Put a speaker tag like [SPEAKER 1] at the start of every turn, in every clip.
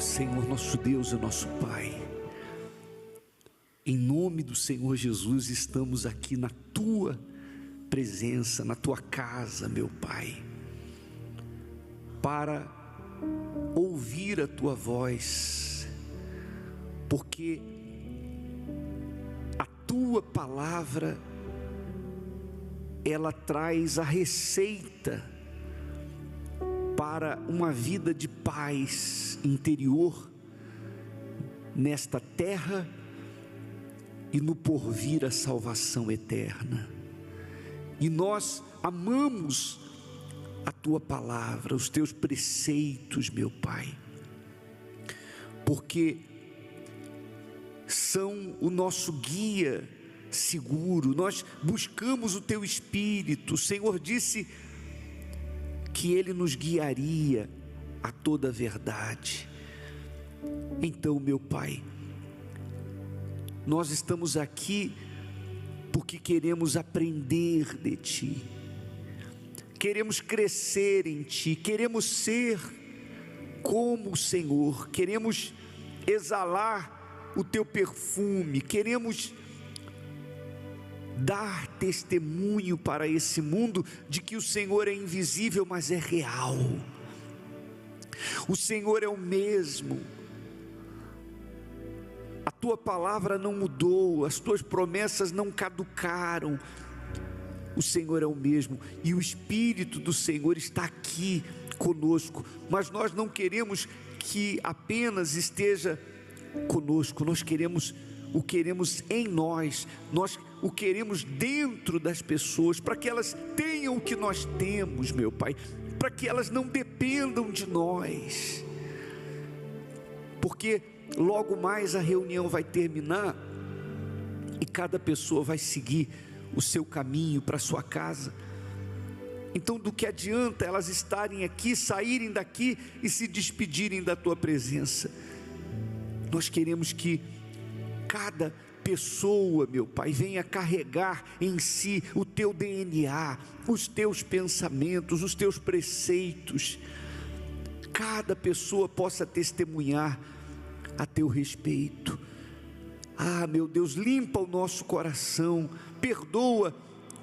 [SPEAKER 1] Senhor, nosso Deus e nosso Pai, em nome do Senhor Jesus, estamos aqui na Tua presença, na Tua casa, meu Pai, para ouvir a Tua voz, porque a Tua palavra, ela traz a receita para uma vida de paz interior nesta terra e no porvir a salvação eterna. E nós amamos a Tua palavra, os Teus preceitos, meu Pai, porque são o nosso guia seguro. Nós buscamos o Teu Espírito. O Senhor disse que Ele nos guiaria a toda a verdade. Então, meu Pai, nós estamos aqui porque queremos aprender de Ti, queremos crescer em Ti, queremos ser como o Senhor, queremos exalar o Teu perfume, queremos dar testemunho para esse mundo de que o Senhor é invisível, mas é real. O Senhor é o mesmo. A Tua palavra não mudou, as Tuas promessas não caducaram. O Senhor é o mesmo e o Espírito do Senhor está aqui conosco, mas nós não queremos que apenas esteja conosco, nós queremos em nós, nós o queremos dentro das pessoas, para que elas tenham o que nós temos, meu Pai, para que elas não dependam de nós, porque logo mais a reunião vai terminar e cada pessoa vai seguir o seu caminho para a sua casa. Então, do que adianta elas estarem aqui, saírem daqui e se despedirem da Tua presença? Nós queremos que cada pessoa, meu Pai, venha carregar em si o Teu DNA, os Teus pensamentos, os Teus preceitos. Cada pessoa possa testemunhar a Teu respeito. Ah, meu Deus, limpa o nosso coração, perdoa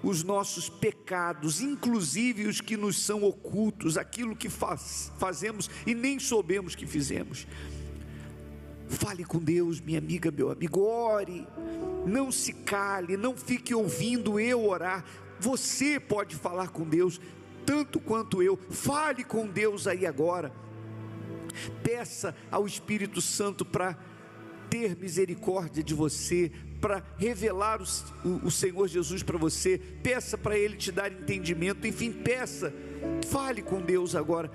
[SPEAKER 1] os nossos pecados, inclusive os que nos são ocultos, aquilo que fazemos e nem soubemos que fizemos. Fale com Deus, minha amiga, meu amigo, ore, não se cale, não fique ouvindo eu orar. Você pode falar com Deus tanto quanto eu. Fale com Deus aí agora, peça ao Espírito Santo para ter misericórdia de você, para revelar o Senhor Jesus para você, peça para Ele te dar entendimento, enfim, peça, fale com Deus agora,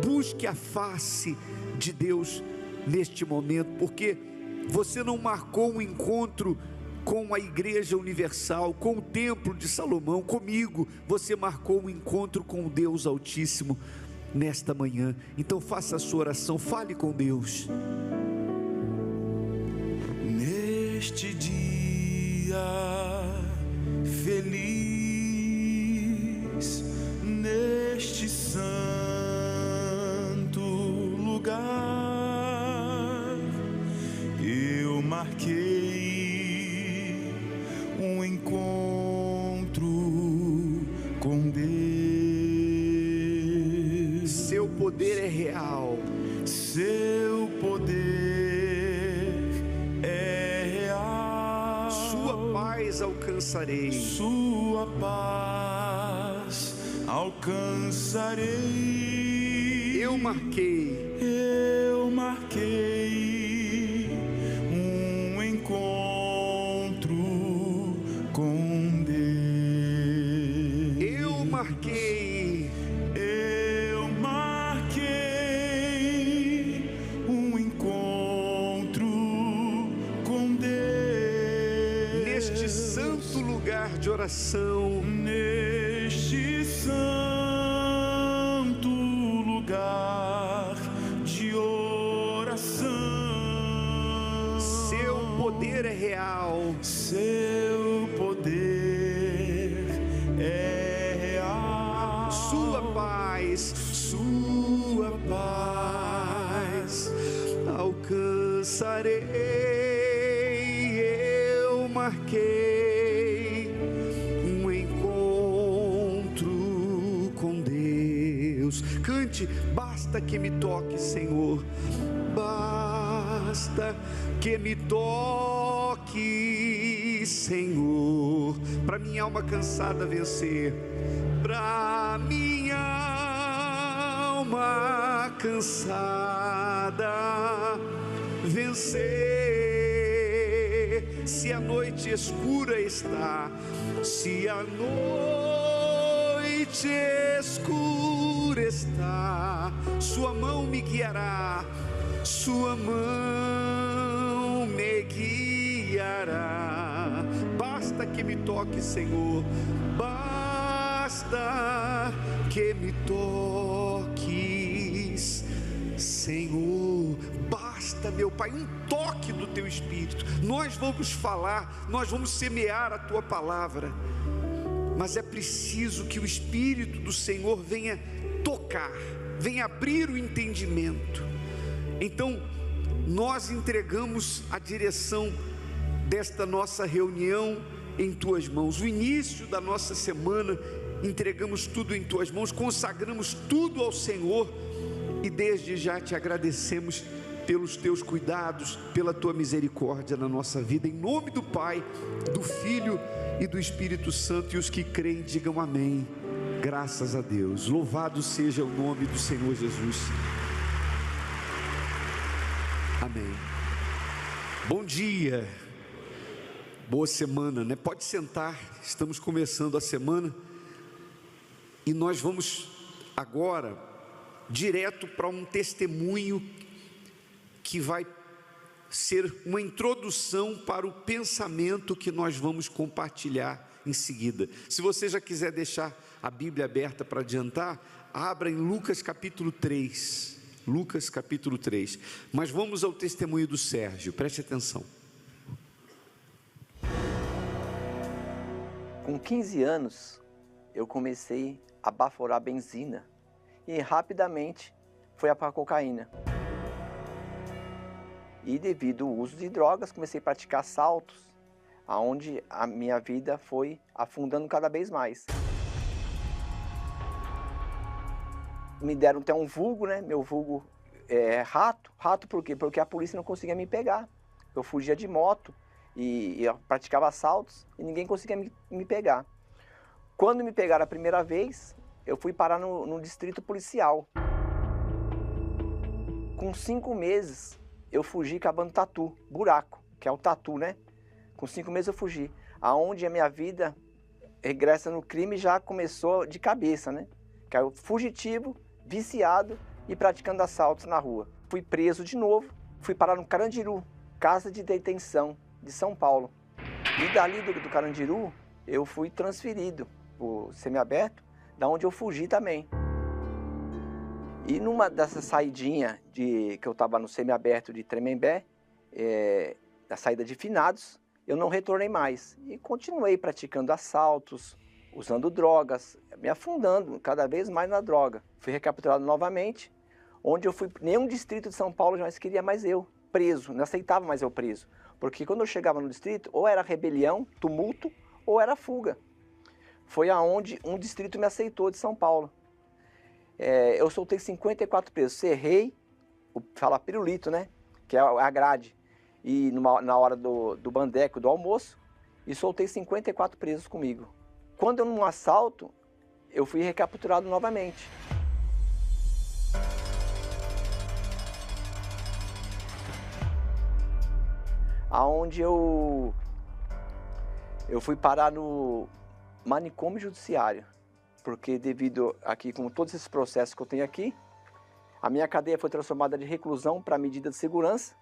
[SPEAKER 1] busque a face de Deus neste momento, porque você não marcou um encontro com a Igreja Universal, com o Templo de Salomão, comigo, você marcou um encontro com o Deus Altíssimo nesta manhã. Então faça a sua oração, fale com Deus.
[SPEAKER 2] Neste dia feliz, neste santo lugar, eu marquei um encontro com Deus.
[SPEAKER 1] Seu poder é real,
[SPEAKER 2] seu poder é real.
[SPEAKER 1] Sua paz alcançarei,
[SPEAKER 2] sua paz alcançarei.
[SPEAKER 1] Eu marquei
[SPEAKER 2] um encontro com Deus.
[SPEAKER 1] Eu marquei
[SPEAKER 2] um encontro com Deus.
[SPEAKER 1] Neste santo lugar de oração,
[SPEAKER 2] neste santo lugar de oração.
[SPEAKER 1] Seu poder é real,
[SPEAKER 2] seu poder é real.
[SPEAKER 1] Sua paz alcançarei. Eu marquei um encontro com Deus. Cante, basta que me toque, Senhor. Basta que me toque, Senhor, para minha alma cansada vencer, para minha alma cansada vencer. Se a noite escura está, se a noite escura está, sua mão me guiará, sua mão me guiará. Basta que me toque, Senhor, basta que me toques, Senhor. Basta, meu Pai, um toque do Teu Espírito. Nós vamos falar, nós vamos semear a Tua palavra, mas é preciso que o Espírito do Senhor venha tocar, venha abrir o entendimento. Então, nós entregamos a direção desta nossa reunião em Tuas mãos. O início da nossa semana, entregamos tudo em Tuas mãos, consagramos tudo ao Senhor e desde já Te agradecemos pelos Teus cuidados, pela Tua misericórdia na nossa vida. Em nome do Pai, do Filho e do Espírito Santo, e os que creem digam amém. Graças a Deus. Louvado seja o nome do Senhor Jesus. Amém. Bom dia, boa semana, né? Pode sentar, estamos começando a semana e nós vamos agora direto para um testemunho que vai ser uma introdução para o pensamento que nós vamos compartilhar em seguida. Se você já quiser deixar a Bíblia aberta para adiantar, abra em Lucas capítulo 3. Lucas capítulo 3, mas vamos ao testemunho do Sérgio, preste atenção.
[SPEAKER 3] Com 15 anos, eu comecei a baforar benzina e rapidamente foi para a cocaína. E devido ao uso de drogas, comecei a praticar assaltos, aonde a minha vida foi afundando cada vez mais. Me deram até um vulgo, né? Meu vulgo é rato. Rato por quê? Porque a polícia não conseguia me pegar. Eu fugia de moto e eu praticava assaltos e ninguém conseguia me pegar. Quando me pegaram a primeira vez, eu fui parar no distrito policial. Com 5 meses, eu fugi cavando tatu, buraco, que é o tatu, né? Com 5 meses eu fugi. Aonde a minha vida regressa no crime já começou de cabeça, né? Que é o fugitivo, viciado e praticando assaltos na rua. Fui preso de novo, fui parar no Carandiru, casa de detenção de São Paulo. E dali do Carandiru, eu fui transferido para o semiaberto, da onde eu fugi também. E numa dessas saidinhas que eu estava no semiaberto de Tremembé, na saída de Finados, eu não retornei mais. E continuei praticando assaltos, usando drogas, me afundando cada vez mais na droga. Fui recapturado novamente, onde eu fui, nenhum distrito de São Paulo jamais queria mais eu preso, não aceitava mais eu preso. Porque quando eu chegava no distrito, ou era rebelião, tumulto, ou era fuga. Foi aonde um distrito me aceitou de São Paulo. Eu soltei 54 presos, cerrei, fala pirulito, né? Que é a grade, e na hora do bandeco, do almoço, e soltei 54 presos comigo. Quando eu num assalto, eu fui recapturado novamente. Aonde eu fui parar no manicômio judiciário, porque devido aqui, com todos esses processos que eu tenho aqui, a minha cadeia foi transformada de reclusão para medida de segurança,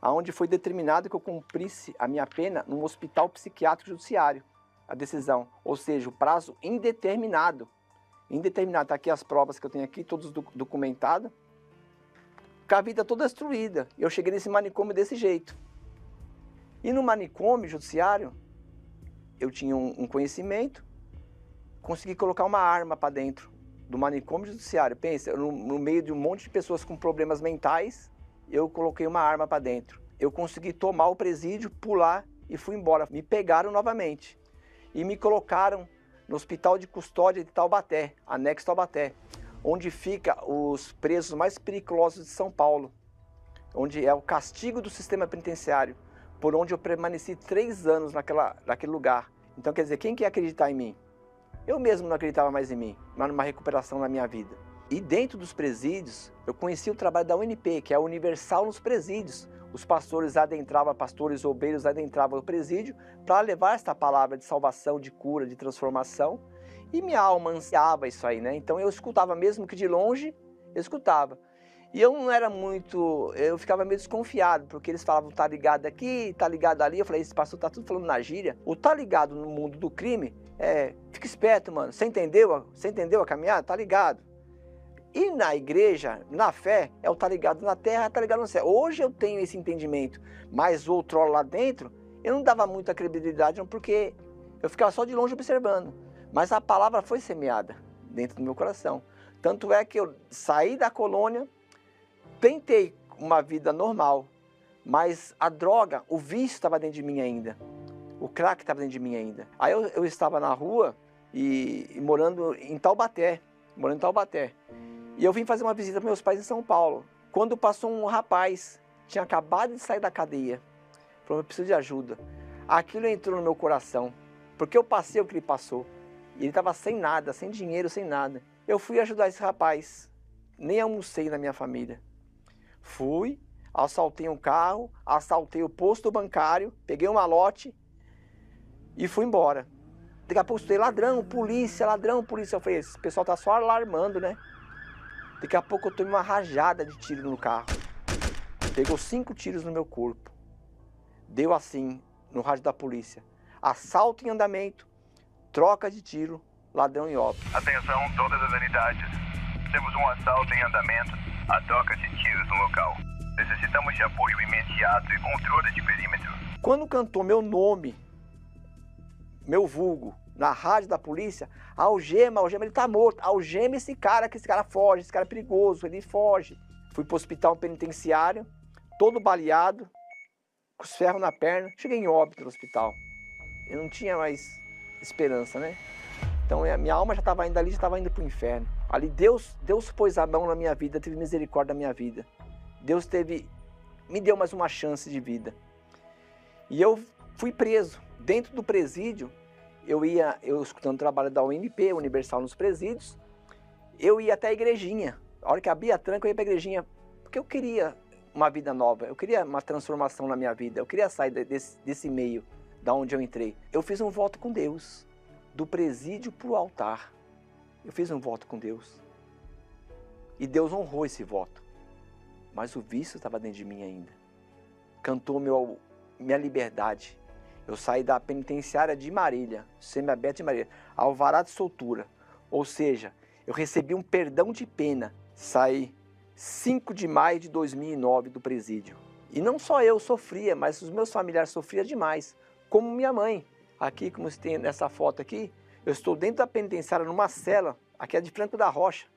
[SPEAKER 3] aonde foi determinado que eu cumprisse a minha pena num hospital psiquiátrico judiciário. A decisão, ou seja, o prazo indeterminado. Indeterminado, está aqui as provas que eu tenho aqui, todos documentados. Com a vida toda destruída. Eu cheguei nesse manicômio desse jeito. E no manicômio judiciário, eu tinha um conhecimento, consegui colocar uma arma para dentro do manicômio judiciário. Pensa, no meio de um monte de pessoas com problemas mentais, eu coloquei uma arma para dentro. Eu consegui tomar o presídio, pular e fui embora. Me pegaram novamente e me colocaram no Hospital de Custódia de Taubaté, anexo Taubaté, onde fica os presos mais perigosos de São Paulo, onde é o castigo do sistema penitenciário, por onde eu permaneci 3 anos naquele lugar. Então, quer dizer, quem quer acreditar em mim? Eu mesmo não acreditava mais em mim, mas numa recuperação na minha vida. E dentro dos presídios, eu conheci o trabalho da UNP, que é a Universal nos Presídios. Os pastores obreiros adentravam o presídio para levar esta palavra de salvação, de cura, de transformação. E minha alma ansiava isso aí, né? Então eu escutava, mesmo que de longe, eu escutava. E eu não era muito, eu ficava meio desconfiado, porque eles falavam, tá ligado aqui, tá ligado ali. Eu falei, esse pastor tá tudo falando na gíria. O tá ligado no mundo do crime, fica esperto, mano. Você entendeu a caminhada? Tá ligado. E na igreja, na fé, é o tá ligado na terra, tá ligado no céu. Hoje eu tenho esse entendimento, mas outrora lá dentro, eu não dava muita credibilidade, não, porque eu ficava só de longe observando. Mas a palavra foi semeada dentro do meu coração. Tanto é que eu saí da colônia, tentei uma vida normal, mas a droga, o vício estava dentro de mim ainda. O crack estava dentro de mim ainda. Aí eu estava na rua e morando em Taubaté. E eu vim fazer uma visita para meus pais em São Paulo. Quando passou um rapaz, tinha acabado de sair da cadeia. Falou, eu preciso de ajuda. Aquilo entrou no meu coração, porque eu passei o que ele passou. E ele estava sem nada, sem dinheiro, sem nada. Eu fui ajudar esse rapaz. Nem almocei na minha família. Fui, assaltei um carro, assaltei o posto bancário, peguei um malote e fui embora. Daqui a pouco escutei ladrão, polícia. Eu falei, esse pessoal tá só alarmando, né? Daqui a pouco eu tomei uma rajada de tiro no carro. Pegou 5 tiros no meu corpo. Deu assim, no rádio da polícia. Assalto em andamento, troca de tiro, ladrão em óbito.
[SPEAKER 4] Atenção, todas as unidades. Temos um assalto em andamento, a troca de tiros no local. Necessitamos de apoio imediato e controle de perímetro.
[SPEAKER 3] Quando cantou meu nome, meu vulgo, na rádio da polícia, algema, ele tá morto, algema esse cara, que esse cara foge, esse cara é perigoso, ele foge. Fui pro hospital penitenciário, todo baleado, com os ferros na perna, cheguei em óbito no hospital. Eu não tinha mais esperança, né? Então a minha alma já estava indo ali, já estava indo pro inferno. Ali Deus pôs a mão na minha vida, teve misericórdia da minha vida. Deus me deu mais uma chance de vida. E eu fui preso. Dentro do presídio, eu escutando o trabalho da UNP, Universal nos Presídios, eu ia até a igrejinha. A hora que abria a tranca, eu ia para a igrejinha, porque eu queria uma vida nova, eu queria uma transformação na minha vida, eu queria sair desse meio, da onde eu entrei. Eu fiz um voto com Deus, do presídio para o altar. Eu fiz um voto com Deus. E Deus honrou esse voto. Mas o vício estava dentro de mim ainda. Cantou minha liberdade. Eu saí da penitenciária de Marília, semiaberta de Marília, alvará de soltura. Ou seja, eu recebi um perdão de pena. Saí 5 de maio de 2009 do presídio. E não só eu sofria, mas os meus familiares sofriam demais. Como minha mãe. Aqui, como você tem nessa foto aqui, eu estou dentro da penitenciária numa cela, aqui é de Franco da Rocha,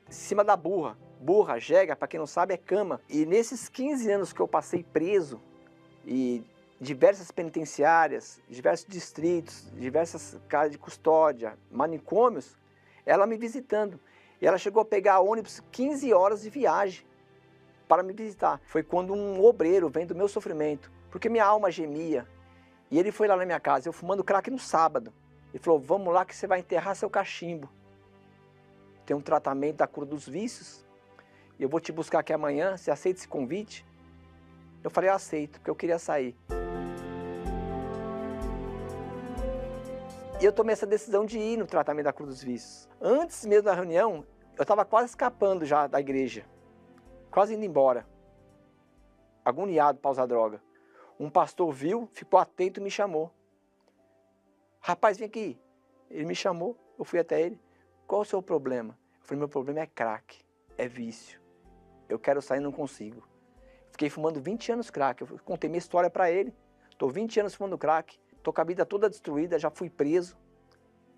[SPEAKER 3] em cima da burra. Burra, jega, para quem não sabe, é cama. E nesses 15 anos que eu passei preso, e diversas penitenciárias, diversos distritos, diversas casas de custódia, manicômios, ela me visitando. E ela chegou a pegar ônibus 15 horas de viagem para me visitar. Foi quando um obreiro vem do meu sofrimento, porque minha alma gemia. E ele foi lá na minha casa, eu fumando crack no sábado. Ele falou, vamos lá que você vai enterrar seu cachimbo. Tem um tratamento da cura dos vícios. E eu vou te buscar aqui amanhã, você aceita esse convite? Eu falei, eu aceito, porque eu queria sair. E eu tomei essa decisão de ir no tratamento da cruz dos vícios. Antes mesmo da reunião, eu estava quase escapando já da igreja. Quase indo embora. Agoniado para usar droga. Um pastor viu, ficou atento e me chamou. Rapaz, vem aqui. Ele me chamou, eu fui até ele. Qual o seu problema? Eu falei, meu problema é crack, é vício. Eu quero sair e não consigo. Fiquei fumando 20 anos crack. Eu contei minha história para ele. Estou 20 anos fumando crack. Estou com a vida toda destruída, já fui preso.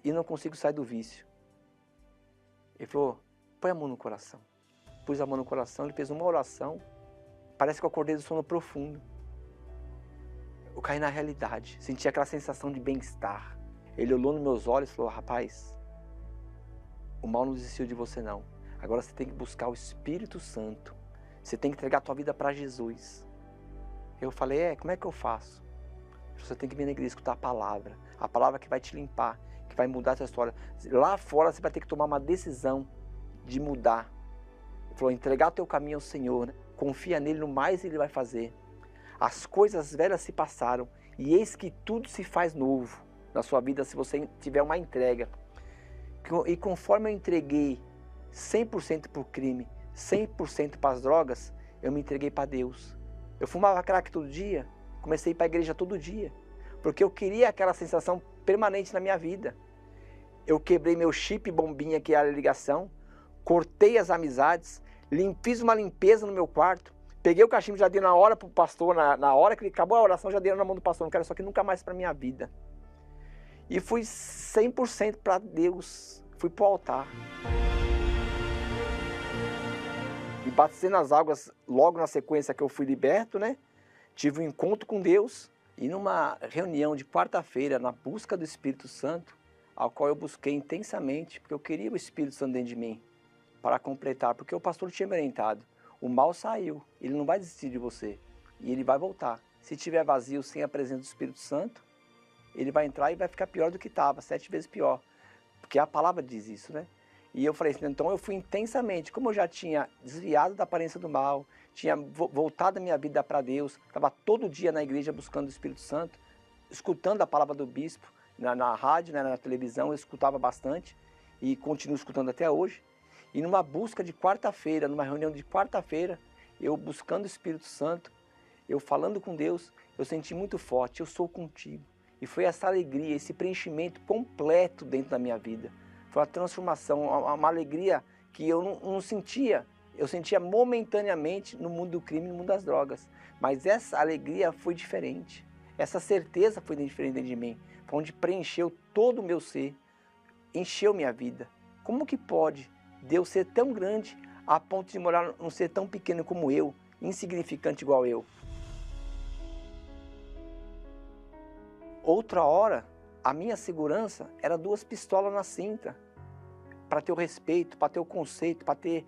[SPEAKER 3] E não consigo sair do vício. Ele falou, põe a mão no coração. Pus a mão no coração, ele fez uma oração. Parece que eu acordei do sono profundo. Eu caí na realidade, senti aquela sensação de bem-estar. Ele olhou nos meus olhos e falou: rapaz, o mal não desistiu de você não. Agora você tem que buscar o Espírito Santo. Você tem que entregar a tua vida para Jesus. Eu falei: como é que eu faço? Você tem que vir na igreja escutar a palavra que vai te limpar, que vai mudar a tua história. Lá fora você vai ter que tomar uma decisão de mudar. Ele falou: entregar o teu caminho ao Senhor, né? Confia nele, no mais ele vai fazer. As coisas velhas se passaram e eis que tudo se faz novo na sua vida se você tiver uma entrega. E conforme eu entreguei 100% para o crime, 100% para as drogas, eu me entreguei para Deus. Eu fumava crack todo dia, comecei a ir para a igreja todo dia, porque eu queria aquela sensação permanente na minha vida. Eu quebrei meu chip bombinha, que era a ligação, cortei as amizades, fiz uma limpeza no meu quarto, peguei o cachimbo, já dei na hora para o pastor, na hora que ele acabou a oração, já dei na mão do pastor: não quero isso aqui nunca mais para a minha vida. E fui 100% para Deus, fui para o altar. E batizei nas águas logo na sequência que eu fui liberto, né? Tive um encontro com Deus e numa reunião de quarta-feira, na busca do Espírito Santo, ao qual eu busquei intensamente, porque eu queria o Espírito Santo dentro de mim, para completar, porque o pastor tinha me orientado: o mal saiu, ele não vai desistir de você, e ele vai voltar. Se estiver vazio, sem a presença do Espírito Santo, ele vai entrar e vai ficar pior do que estava, 7 vezes pior, porque a palavra diz isso, né? E eu falei assim: então eu fui intensamente, como eu já tinha desviado da aparência do mal, tinha voltado a minha vida para Deus, estava todo dia na igreja buscando o Espírito Santo, escutando a palavra do bispo, na rádio, né, na televisão, eu escutava bastante, e continuo escutando até hoje. E numa busca de quarta-feira, numa reunião de quarta-feira, eu buscando o Espírito Santo, eu falando com Deus, eu senti muito forte: eu sou contigo. E foi essa alegria, esse preenchimento completo dentro da minha vida. Foi uma transformação, uma alegria que eu não sentia. Eu sentia momentaneamente no mundo do crime, no mundo das drogas. Mas essa alegria foi diferente. Essa certeza foi diferente dentro de mim. Foi onde preencheu todo o meu ser, encheu minha vida. Como que pode Deus ser tão grande a ponto de morar num ser tão pequeno como eu, insignificante igual eu? Outra hora, a minha segurança era 2 pistolas na cinta, para ter o respeito, para ter o conceito, para ter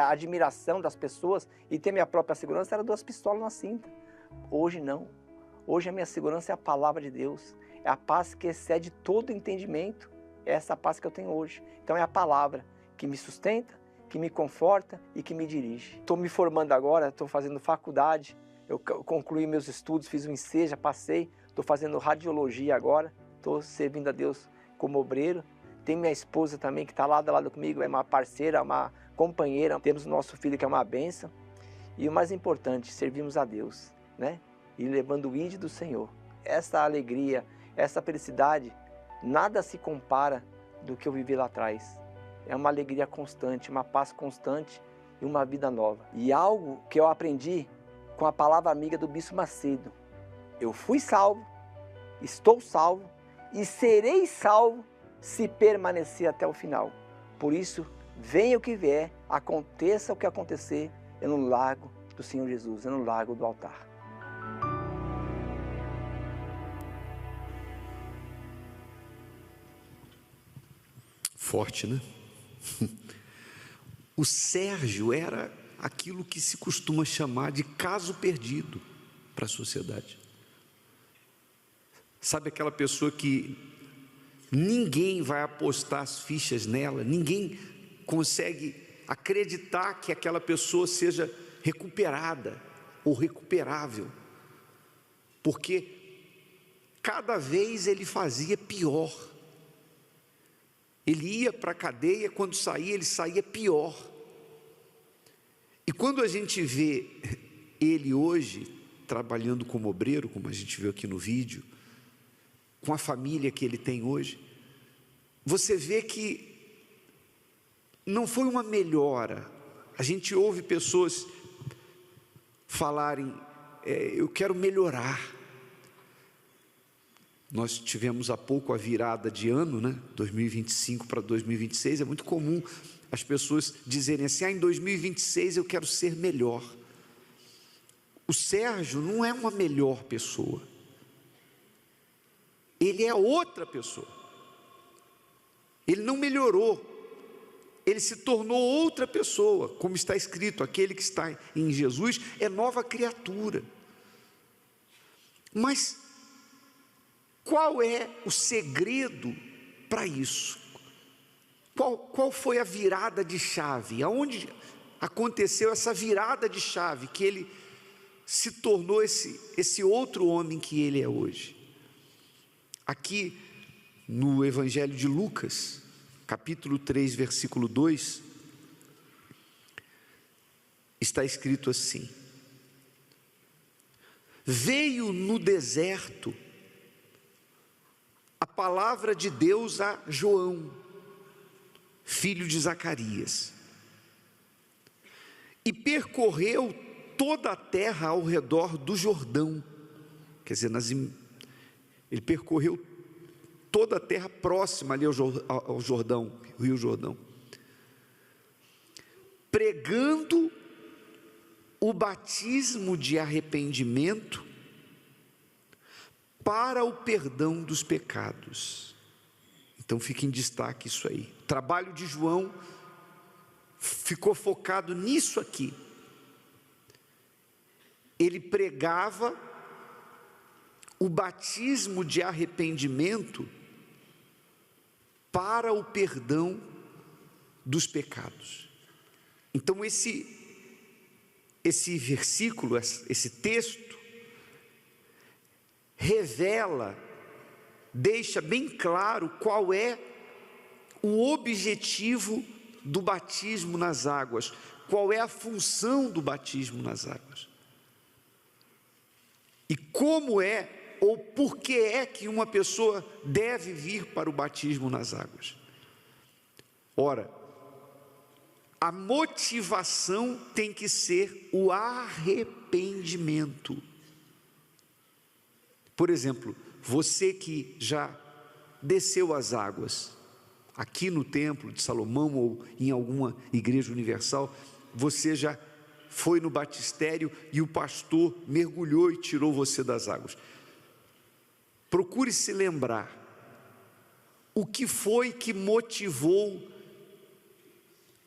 [SPEAKER 3] a admiração das pessoas e ter minha própria segurança, era 2 pistolas na cinta. Hoje não. Hoje a minha segurança é a palavra de Deus, é a paz que excede todo entendimento, é essa paz que eu tenho hoje. Então é a palavra que me sustenta, que me conforta e que me dirige. Estou me formando agora, estou fazendo faculdade, eu concluí meus estudos, fiz um enseja, passei, estou fazendo radiologia agora, estou servindo a Deus como obreiro. Tem minha esposa também que está lado a lado comigo, é uma parceira, uma companheira. Temos o nosso filho que é uma bênção. E o mais importante, servimos a Deus, né? E levando o ídolo do Senhor. Essa alegria, essa felicidade, nada se compara do que eu vivi lá atrás. É uma alegria constante, uma paz constante e uma vida nova. E algo que eu aprendi com a palavra amiga do Bispo Macedo: eu fui salvo, estou salvo e serei salvo se permanecer até o final. Por isso, venha o que vier, aconteça o que acontecer, eu não largo do Senhor Jesus, eu não largo do altar.
[SPEAKER 1] Forte, né? O Sérgio era aquilo que se costuma chamar de caso perdido para a sociedade. Sabe aquela pessoa que ninguém vai apostar as fichas nela, ninguém consegue acreditar que aquela pessoa seja recuperada ou recuperável, porque cada vez ele fazia pior. Ele ia para a cadeia, quando saía, ele saía pior. E quando a gente vê ele hoje, trabalhando como obreiro, como a gente viu aqui no vídeo, com a família que ele tem hoje, você vê que não foi uma melhora. A gente ouve pessoas falarem, eu quero melhorar. Nós tivemos há pouco a virada de ano, né? 2025 para 2026, é muito comum as pessoas dizerem assim, em 2026 eu quero ser melhor. o Sérgio não é uma melhor pessoa. Ele é outra pessoa. Ele não melhorou. Ele se tornou outra pessoa. Como está escrito, aquele que está em Jesus é nova criatura. Mas qual é o segredo para isso? Qual foi a virada de chave? Aonde aconteceu essa virada de chave, que ele se tornou esse outro homem que ele é hoje? Aqui no Evangelho de Lucas, capítulo 3, versículo 2, está escrito assim: veio no deserto a palavra de Deus a João, filho de Zacarias, e percorreu toda a terra ao redor do Jordão. Quer dizer, ele percorreu toda a terra próxima ali ao Jordão, Rio Jordão, pregando o batismo de arrependimento para o perdão dos pecados. Então fica em destaque isso aí. O trabalho de João ficou focado nisso aqui. Ele pregava o batismo de arrependimento para o perdão dos pecados. Então esse versículo, esse texto, revela, deixa bem claro qual é o objetivo do batismo nas águas, qual é a função do batismo nas águas, e como é ou por que é que uma pessoa deve vir para o batismo nas águas. Ora, a motivação tem que ser o arrependimento. Por exemplo, você que já desceu as águas, aqui no Templo de Salomão ou em alguma igreja universal, você já foi no batistério e o pastor mergulhou e tirou você das águas. Procure se lembrar o que foi que motivou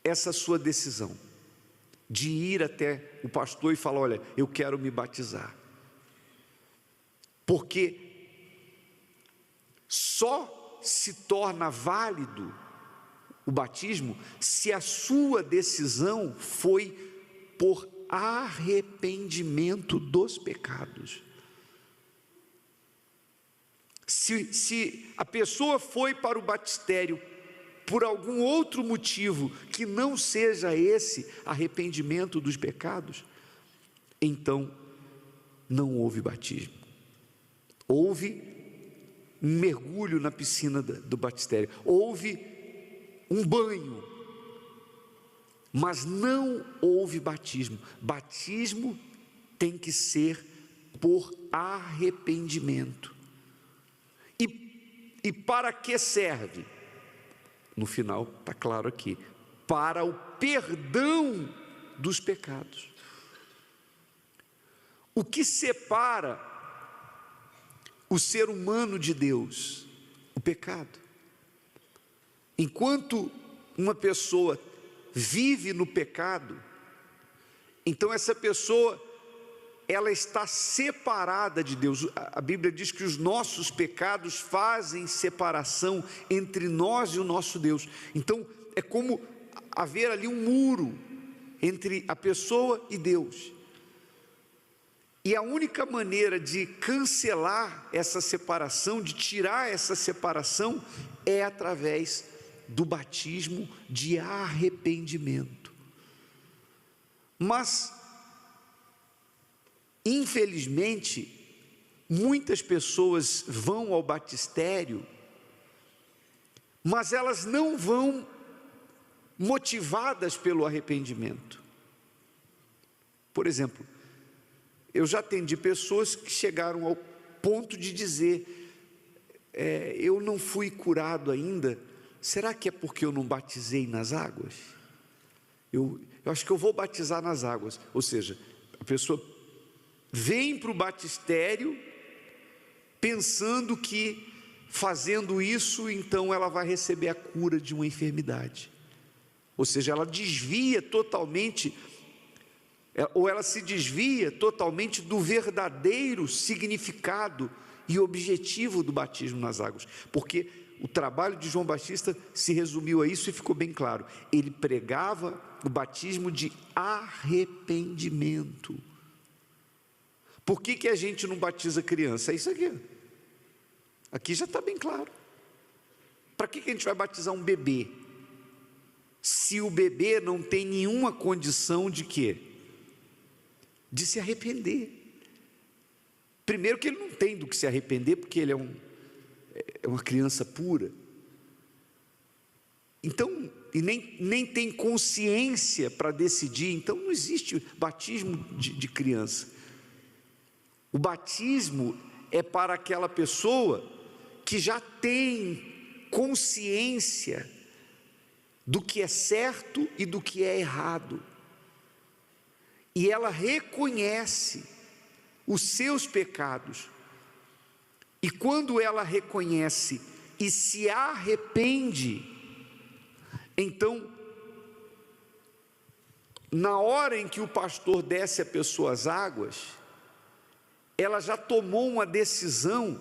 [SPEAKER 1] essa sua decisão de ir até o pastor e falar: olha, eu quero me batizar. Porque só se torna válido o batismo se a sua decisão foi por arrependimento dos pecados. Se a pessoa foi para o batistério por algum outro motivo que não seja esse arrependimento dos pecados, então não houve batismo. Houve um mergulho na piscina do batistério, houve um banho, mas não houve batismo. Batismo tem que ser por arrependimento. E para que serve? No final está claro aqui: para o perdão dos pecados. O que separa o ser humano de Deus? O pecado. Enquanto uma pessoa vive no pecado, então essa pessoa, ela está separada de Deus. A Bíblia diz que os nossos pecados fazem separação entre nós e o nosso Deus. Então é como haver ali um muro entre a pessoa e Deus. E a única maneira de cancelar essa separação, de tirar essa separação, é através do batismo de arrependimento. Mas infelizmente, muitas pessoas vão ao batistério, mas elas não vão motivadas pelo arrependimento. Por exemplo, eu já atendi pessoas que chegaram ao ponto de dizer: eu não fui curado ainda, será que é porque eu não batizei nas águas? Eu acho que eu vou batizar nas águas. Ou seja, a pessoa vem para o batistério pensando que fazendo isso, então ela vai receber a cura de uma enfermidade. Ou seja, ela desvia totalmente, ou ela se desvia totalmente do verdadeiro significado e objetivo do batismo nas águas, porque o trabalho de João Batista se resumiu a isso e ficou bem claro. Ele pregava o batismo de arrependimento. Por que a gente não batiza criança? É isso aqui. Aqui já está bem claro. Para que a gente vai batizar um bebê? Se o bebê não tem nenhuma condição de quê? De se arrepender. Primeiro que ele não tem do que se arrepender, porque ele é uma criança pura. Então, e nem tem consciência para decidir. Então não existe batismo de criança. O batismo é para aquela pessoa que já tem consciência do que é certo e do que é errado, e ela reconhece os seus pecados, e quando ela reconhece e se arrepende, então, na hora em que o pastor desce a pessoa às águas, ela já tomou uma decisão,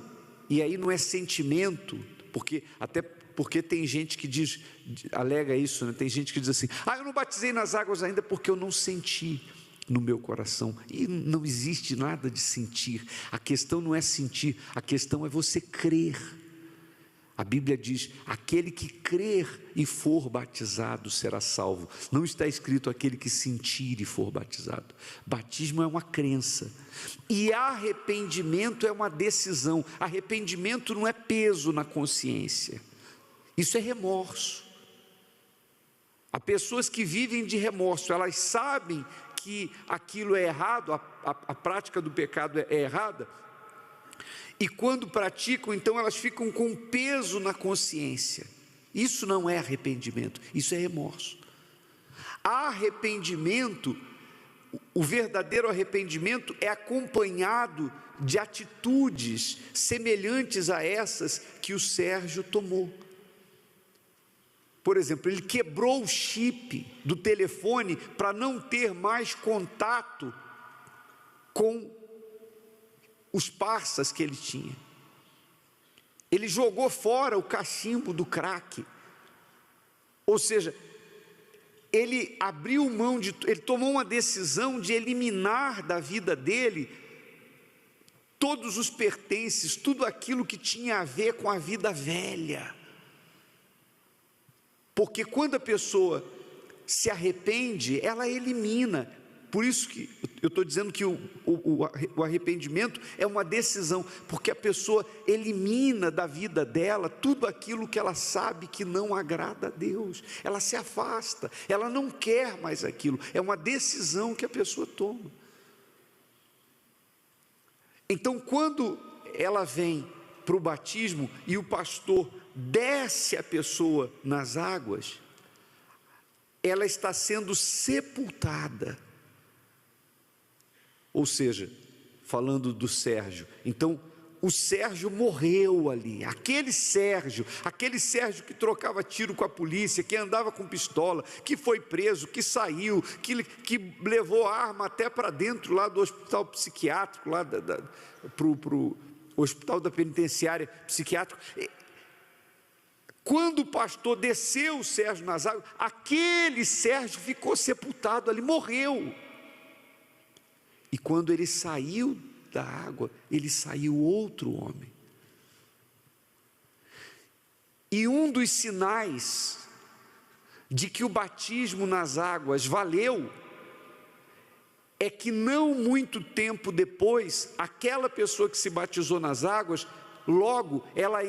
[SPEAKER 1] e aí não é sentimento, até porque tem gente que alega isso, né? Tem gente que diz assim: eu não batizei nas águas ainda porque eu não senti no meu coração. E não existe nada de sentir. A questão não é sentir, a questão é você crer. A Bíblia diz: aquele que crer e for batizado será salvo. Não está escrito aquele que sentir e for batizado. Batismo é uma crença, e arrependimento é uma decisão. Arrependimento não é peso na consciência, isso é remorso. Há pessoas que vivem de remorso, elas sabem que aquilo é errado, a prática do pecado é errada, e quando praticam, então elas ficam com peso na consciência. Isso não é arrependimento, isso é remorso. Arrependimento, o verdadeiro arrependimento é acompanhado de atitudes semelhantes a essas que o Sérgio tomou. Por exemplo, ele quebrou o chip do telefone para não ter mais contato com os parças que ele tinha. Ele jogou fora o cachimbo do crack. Ou seja, ele abriu mão ele tomou uma decisão de eliminar da vida dele todos os pertences, tudo aquilo que tinha a ver com a vida velha. Porque quando a pessoa se arrepende, ela elimina. Por isso que eu estou dizendo que o arrependimento é uma decisão, porque a pessoa elimina da vida dela tudo aquilo que ela sabe que não agrada a Deus. Ela se afasta, ela não quer mais aquilo, é uma decisão que a pessoa toma. Então, quando ela vem para o batismo e o pastor desce a pessoa nas águas, ela está sendo sepultada. Ou seja, falando do Sérgio, então o Sérgio morreu ali, aquele Sérgio que trocava tiro com a polícia, que andava com pistola, que foi preso, que saiu, que levou a arma até para dentro lá do hospital psiquiátrico, lá para o hospital da penitenciária psiquiátrico. Quando o pastor desceu o Sérgio nas águas, aquele Sérgio ficou sepultado ali, morreu. E quando ele saiu da água, ele saiu outro homem. E um dos sinais de que o batismo nas águas valeu é que não muito tempo depois, aquela pessoa que se batizou nas águas, logo ela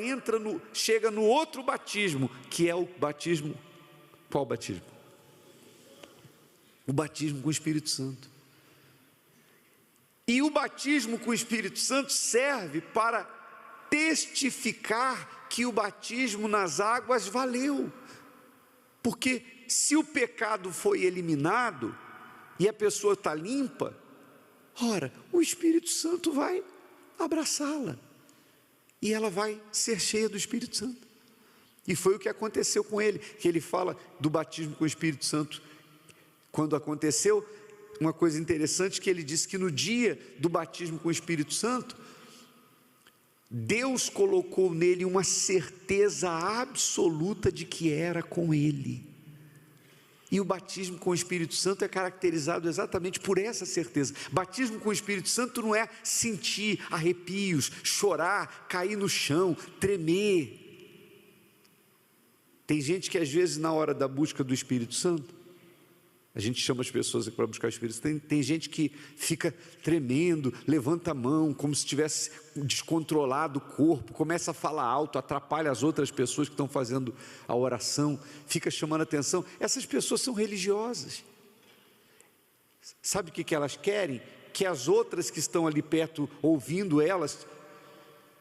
[SPEAKER 1] chega no outro batismo, que é o batismo. Qual batismo? O batismo com o Espírito Santo. E o batismo com o Espírito Santo serve para testificar que o batismo nas águas valeu. Porque se o pecado foi eliminado e a pessoa está limpa, ora, o Espírito Santo vai abraçá-la. E ela vai ser cheia do Espírito Santo. E foi o que aconteceu com ele, que ele fala do batismo com o Espírito Santo. Quando aconteceu, uma coisa interessante, que ele disse que no dia do batismo com o Espírito Santo, Deus colocou nele uma certeza absoluta de que era com ele. E o batismo com o Espírito Santo é caracterizado exatamente por essa certeza. Batismo com o Espírito Santo não é sentir arrepios, chorar, cair no chão, tremer. Tem gente que às vezes na hora da busca do Espírito Santo, a gente chama as pessoas para buscar o Espírito Santo, tem gente que fica tremendo, levanta a mão, como se tivesse descontrolado o corpo, começa a falar alto, atrapalha as outras pessoas que estão fazendo a oração, fica chamando a atenção. Essas pessoas são religiosas. Sabe o que elas querem? Que as outras que estão ali perto, ouvindo elas,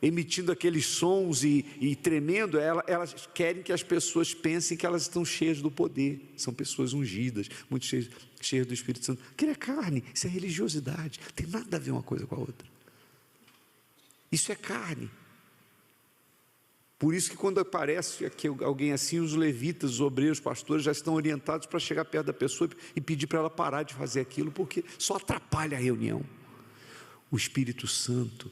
[SPEAKER 1] emitindo aqueles sons e tremendo, elas querem que as pessoas pensem que elas estão cheias do poder. São pessoas ungidas, muito cheias do Espírito Santo. Aquilo é carne, isso é religiosidade, não tem nada a ver uma coisa com a outra. Isso é carne. Por isso que quando aparece aqui alguém assim, os levitas, os obreiros, os pastores já estão orientados para chegar perto da pessoa e pedir para ela parar de fazer aquilo, porque só atrapalha a reunião. O Espírito Santo,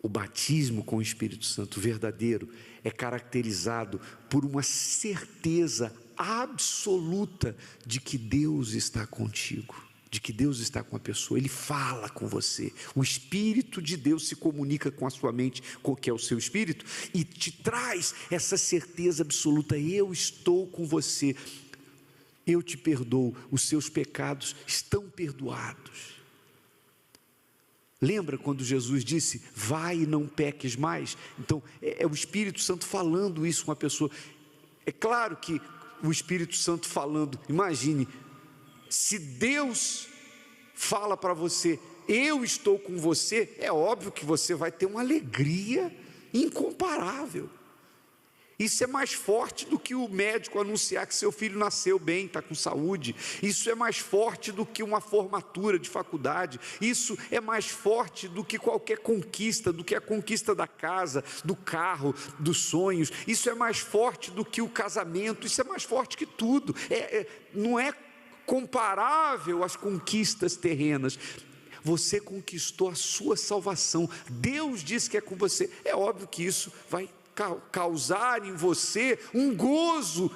[SPEAKER 1] o batismo com o Espírito Santo verdadeiro é caracterizado por uma certeza absoluta de que Deus está contigo, de que Deus está com a pessoa. Ele fala com você, o Espírito de Deus se comunica com a sua mente, que é o seu espírito, e te traz essa certeza absoluta: eu estou com você, eu te perdoo, os seus pecados estão perdoados. Lembra quando Jesus disse, vai e não peques mais? Então, é o Espírito Santo falando isso com a pessoa. É claro que o Espírito Santo falando, imagine, se Deus fala para você, eu estou com você, é óbvio que você vai ter uma alegria incomparável. Isso é mais forte do que o médico anunciar que seu filho nasceu bem, está com saúde. Isso é mais forte do que uma formatura de faculdade. Isso é mais forte do que qualquer conquista, do que a conquista da casa, do carro, dos sonhos. Isso é mais forte do que o casamento. Isso é mais forte que tudo. Não é comparável às conquistas terrenas. Você conquistou a sua salvação. Deus disse que é com você. É óbvio que isso vai causar em você um gozo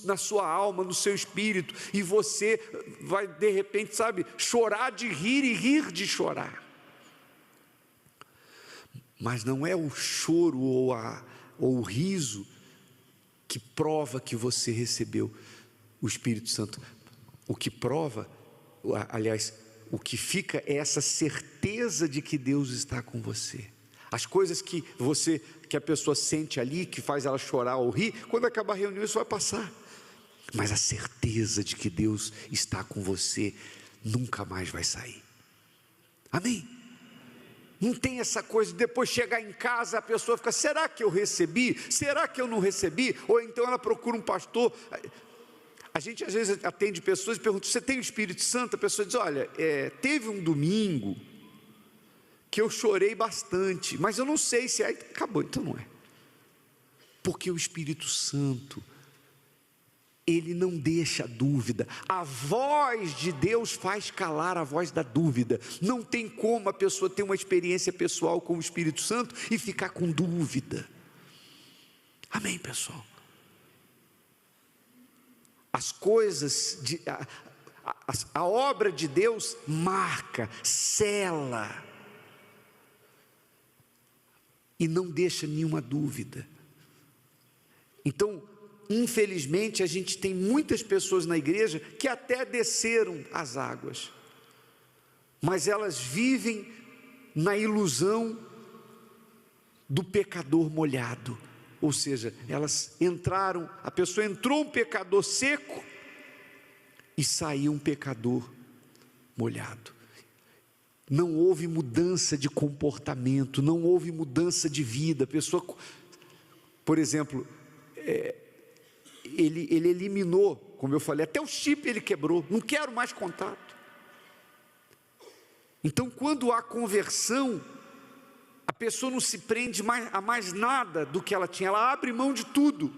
[SPEAKER 1] na sua alma, no seu espírito, e você vai de repente, chorar de rir e rir de chorar. Mas não é o choro ou o riso que prova que você recebeu o Espírito Santo. O que prova, aliás, o que fica é essa certeza de que Deus está com você. As coisas que a pessoa sente ali, que faz ela chorar ou rir, quando acabar a reunião isso vai passar. Mas a certeza de que Deus está com você nunca mais vai sair. Amém? Não tem essa coisa de depois chegar em casa, a pessoa fica, será que eu recebi? Será que eu não recebi? Ou então ela procura um pastor. A gente às vezes atende pessoas e pergunta, você tem o Espírito Santo? A pessoa diz, olha, teve um domingo que eu chorei bastante, mas eu não sei se aí acabou, então não é. Porque o Espírito Santo, ele não deixa dúvida. A voz de Deus faz calar a voz da dúvida. Não tem como a pessoa ter uma experiência pessoal com o Espírito Santo e ficar com dúvida. Amém, pessoal? As coisas, a obra de Deus marca, sela, e não deixa nenhuma dúvida. Então, infelizmente, a gente tem muitas pessoas na igreja que até desceram as águas, mas elas vivem na ilusão do pecador molhado. Ou seja, a pessoa entrou um pecador seco e saiu um pecador molhado. Não houve mudança de comportamento, não houve mudança de vida. A pessoa, por exemplo, ele eliminou, como eu falei, até o chip ele quebrou, não quero mais contato. Então, quando há conversão, a pessoa não se prende a mais nada do que ela tinha, ela abre mão de tudo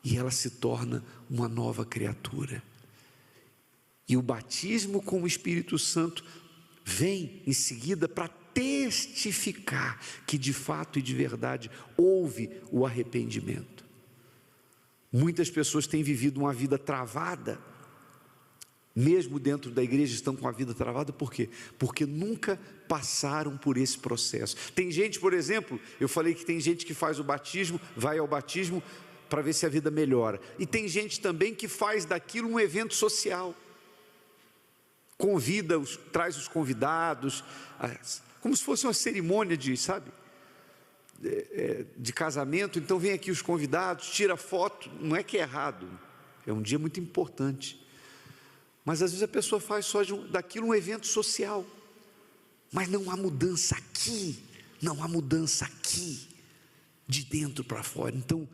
[SPEAKER 1] e ela se torna uma nova criatura. E o batismo com o Espírito Santo vem em seguida para testificar que de fato e de verdade houve o arrependimento. Muitas pessoas têm vivido uma vida travada, mesmo dentro da igreja estão com a vida travada, por quê? Porque nunca passaram por esse processo. Tem gente, por exemplo, eu falei que tem gente que faz o batismo, vai ao batismo para ver se a vida melhora, e tem gente também que faz daquilo um evento social, traz os convidados, como se fosse uma cerimônia de casamento. Então vem aqui os convidados, tira foto, não é que é errado, é um dia muito importante, mas às vezes a pessoa faz só daquilo um evento social, mas não há mudança aqui, de dentro para fora. Então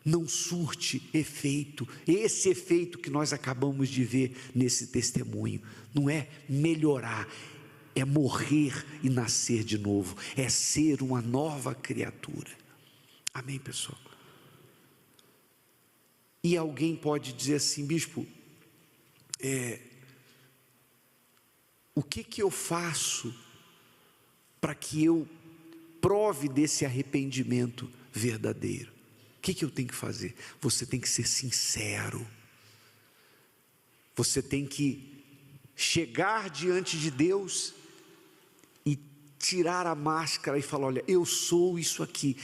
[SPEAKER 1] não surte efeito, esse efeito que nós acabamos de ver nesse testemunho, não é melhorar, é morrer e nascer de novo, é ser uma nova criatura. Amém, pessoal? E alguém pode dizer assim: bispo, o que eu faço para que eu prove desse arrependimento verdadeiro? O que eu tenho que fazer? Você tem que ser sincero, você tem que chegar diante de Deus e tirar a máscara e falar: olha, eu sou isso aqui,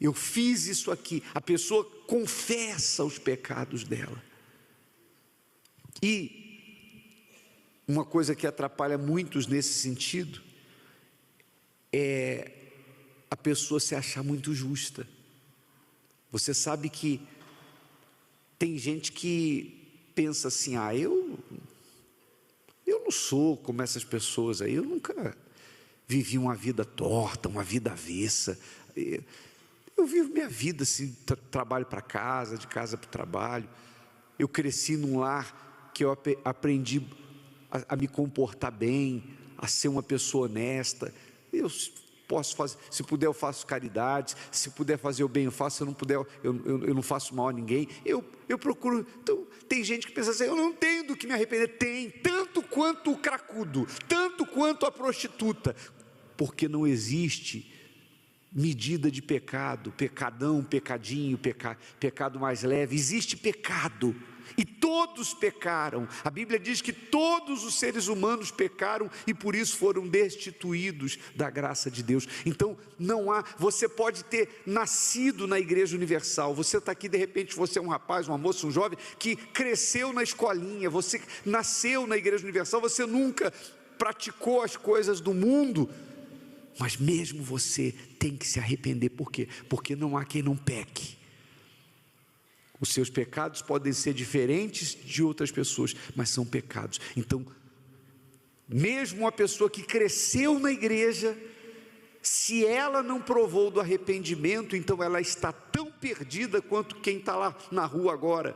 [SPEAKER 1] eu fiz isso aqui. A pessoa confessa os pecados dela. E uma coisa que atrapalha muitos nesse sentido é a pessoa se achar muito justa. Você sabe que tem gente que pensa assim: eu não sou como essas pessoas aí, eu nunca vivi uma vida torta, uma vida avessa, eu vivo minha vida assim, trabalho para casa, de casa para o trabalho, eu cresci num lar que eu aprendi a me comportar bem, a ser uma pessoa honesta, eu posso fazer, se puder eu faço caridade, se puder fazer o bem eu faço, se eu não puder eu não faço mal a ninguém, eu procuro. Então tem gente que pensa assim: eu não tenho do que me arrepender. Tem, tanto quanto o cracudo, tanto quanto a prostituta, porque não existe medida de pecado, pecadão, pecadinho, pecado mais leve. Existe pecado, e todos pecaram. A Bíblia diz que todos os seres humanos pecaram e por isso foram destituídos da graça de Deus. Então não há, você pode ter nascido na Igreja Universal, você está aqui, de repente você é um rapaz, uma moça, um jovem que cresceu na escolinha, você nasceu na Igreja Universal, você nunca praticou as coisas do mundo, mas mesmo você tem que se arrepender. Por quê? Porque não há quem não peque. Os seus pecados podem ser diferentes de outras pessoas, mas são pecados. Então, mesmo uma pessoa que cresceu na igreja, se ela não provou do arrependimento, então ela está tão perdida quanto quem está lá na rua agora,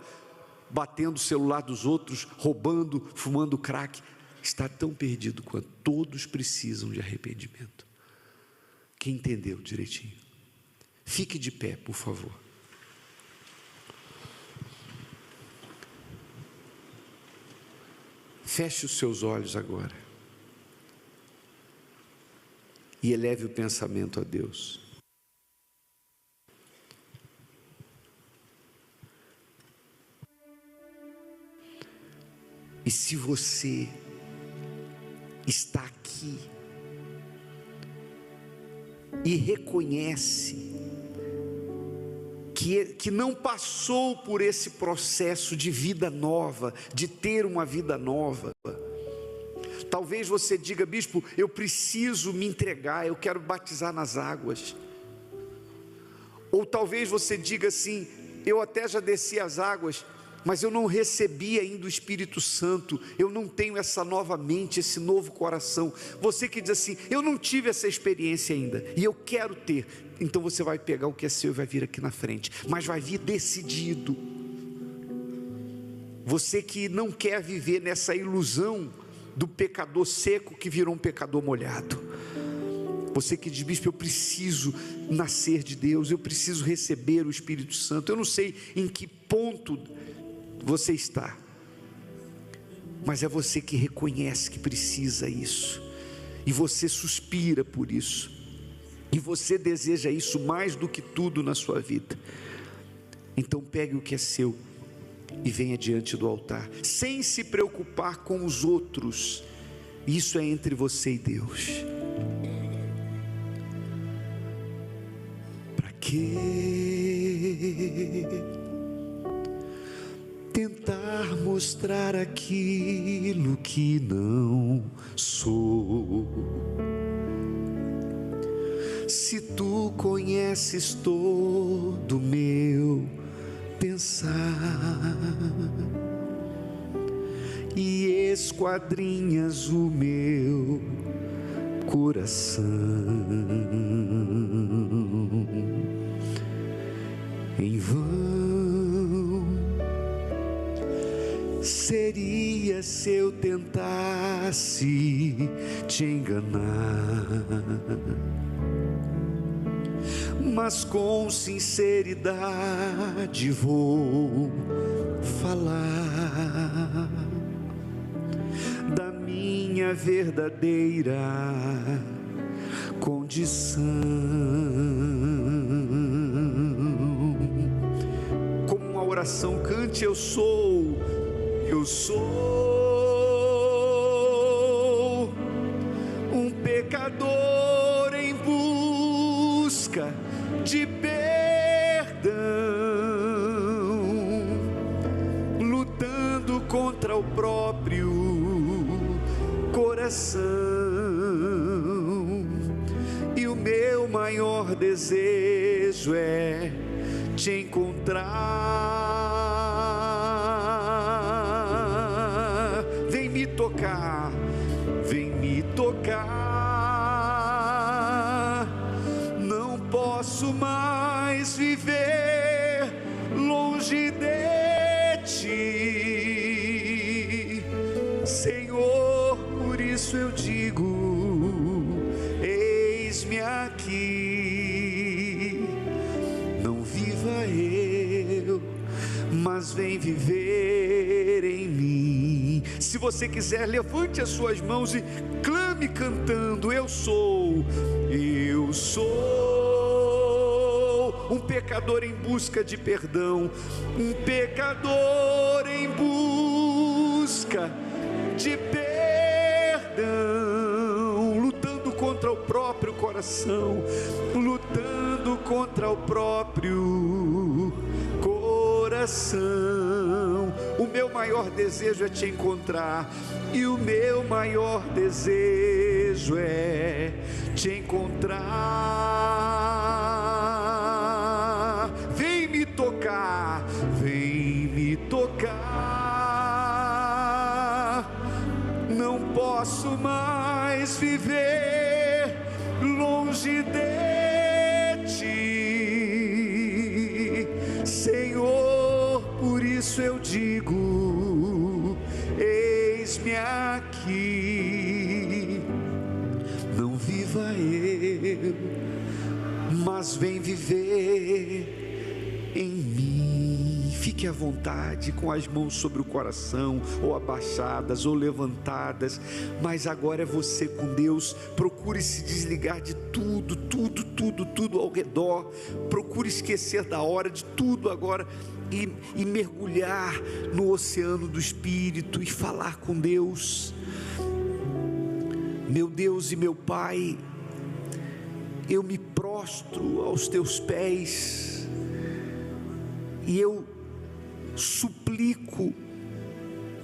[SPEAKER 1] batendo o celular dos outros, roubando, fumando crack. Está tão perdido quanto. Todos precisam de arrependimento. Quem entendeu direitinho? Fique de pé, por favor. Feche os seus olhos agora e eleve o pensamento a Deus. E se você está aqui e reconhece que não passou por esse processo de vida nova, de ter uma vida nova, talvez você diga: bispo, eu preciso me entregar, eu quero batizar nas águas. Ou talvez você diga assim: eu até já desci as águas, mas eu não recebi ainda o Espírito Santo, eu não tenho essa nova mente, esse novo coração. Você que diz assim: eu não tive essa experiência ainda, e eu quero ter. Então você vai pegar o que é seu e vai vir aqui na frente, mas vai vir decidido. Você que não quer viver nessa ilusão do pecador seco que virou um pecador molhado. Você que diz: bispo, eu preciso nascer de Deus, eu preciso receber o Espírito Santo. Eu não sei em que ponto você está, mas é você que reconhece que precisa isso, e você suspira por isso, e você deseja isso mais do que tudo na sua vida. Então pegue o que é seu e venha diante do altar, sem se preocupar com os outros. Isso é entre você e Deus. Para que tentar mostrar aquilo que não sou, se tu conheces todo o meu pensar e esquadrinhas o meu coração? Em vão seria se eu tentasse te enganar, mas com sinceridade vou falar da minha verdadeira condição. Como uma oração, cante: eu sou um pecador em busca de perdão, lutando contra o próprio coração, e o meu maior desejo é te encontrar. Vem me tocar, vem me tocar. Não posso mais viver longe de ti, Senhor. Por isso eu digo: eis-me aqui. Não viva eu, mas vem viver em mim. Se você quiser, levante as suas mãos e clame cantando: eu sou um pecador em busca de perdão, um pecador em busca de perdão, lutando contra o próprio coração, lutando contra o próprio coração. O meu maior desejo é te encontrar, e o meu maior desejo é te encontrar. Vem me tocar, vem me tocar. Não posso mais viver longe de ti, Senhor. Por isso eu digo: eis-me aqui. Não viva eu, mas vem viver em mim. Fique à vontade, com as mãos sobre o coração, ou abaixadas ou levantadas, mas agora é você com Deus. Procure se desligar de tudo ao redor. Procure esquecer da hora, de tudo agora, e mergulhar no oceano do Espírito e falar com Deus. Meu Deus e meu Pai, eu me prostro aos teus pés e eu suplico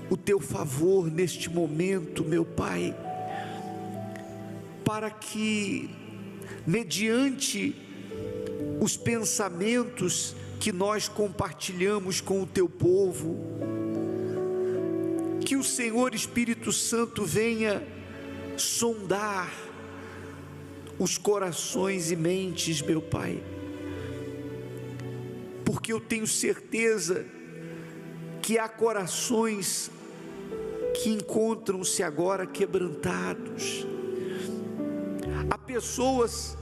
[SPEAKER 1] o teu favor neste momento, meu Pai, para que, mediante os pensamentos que nós compartilhamos com o teu povo, que o Senhor Espírito Santo venha sondar os corações e mentes, meu Pai, porque eu tenho certeza que há corações que encontram-se agora quebrantados. Há pessoas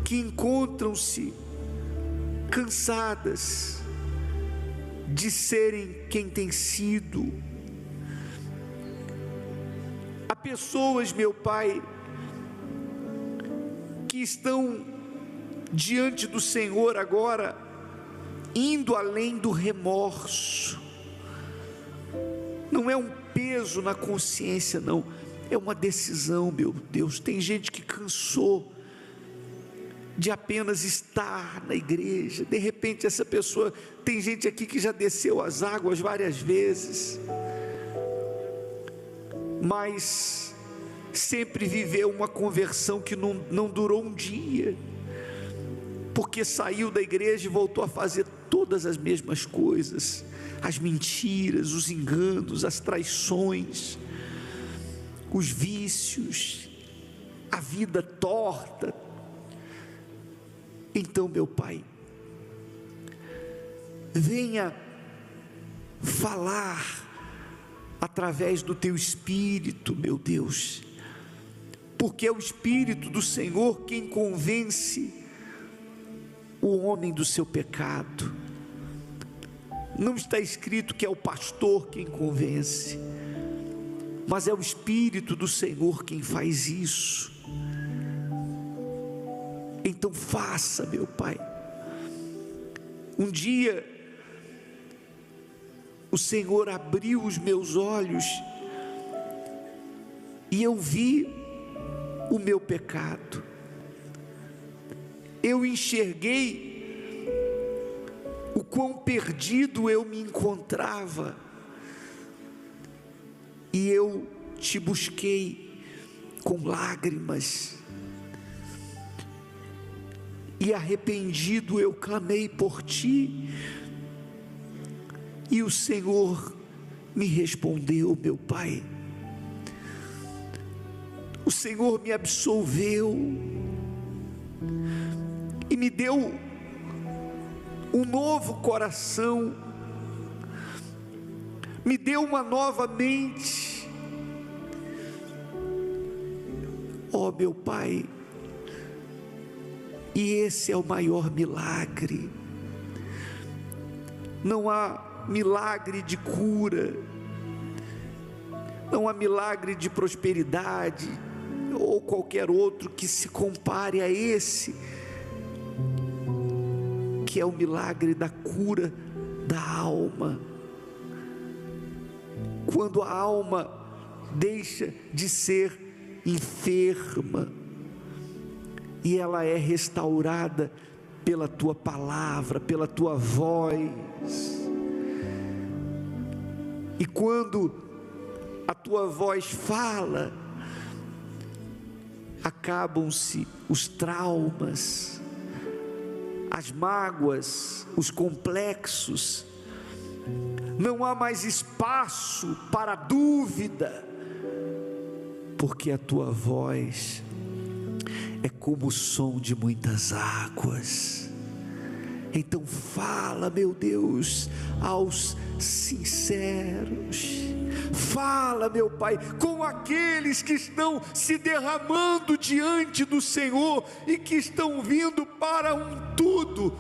[SPEAKER 1] que encontram-se cansadas de serem quem tem sido. Há pessoas, meu Pai, que estão diante do Senhor agora, indo além do remorso. Não é um peso na consciência, não, é uma decisão, meu Deus. Tem gente que cansou de apenas estar na igreja. De repente essa pessoa, tem gente aqui que já desceu as águas várias vezes, mas sempre viveu uma conversão que não durou um dia, porque saiu da igreja e voltou a fazer todas as mesmas coisas, as mentiras, os enganos, as traições, os vícios, a vida torta. Então, meu Pai, venha falar através do Teu Espírito, meu Deus, porque é o Espírito do Senhor quem convence o homem do seu pecado. Não está escrito que é o pastor quem convence, mas é o Espírito do Senhor quem faz isso. Então faça, meu Pai. Um dia o Senhor abriu os meus olhos e eu vi o meu pecado. Eu enxerguei o quão perdido eu me encontrava, e eu te busquei com lágrimas, e arrependido eu clamei por ti, e o Senhor me respondeu, meu Pai. O Senhor me absolveu e me deu um novo coração, me deu uma nova mente. Oh, meu Pai, e esse é o maior milagre. Não há milagre de cura, não há milagre de prosperidade ou qualquer outro que se compare a esse, que é o milagre da cura da alma. Quando a alma deixa de ser enferma e ela é restaurada pela tua palavra, pela tua voz. E quando a tua voz fala, acabam-se os traumas, as mágoas, os complexos. Não há mais espaço para dúvida, porque a tua voz é como o som de muitas águas. Então fala, meu Deus, aos sinceros. Fala, meu Pai, com aqueles que estão se derramando diante do Senhor e que estão vindo para um tudo,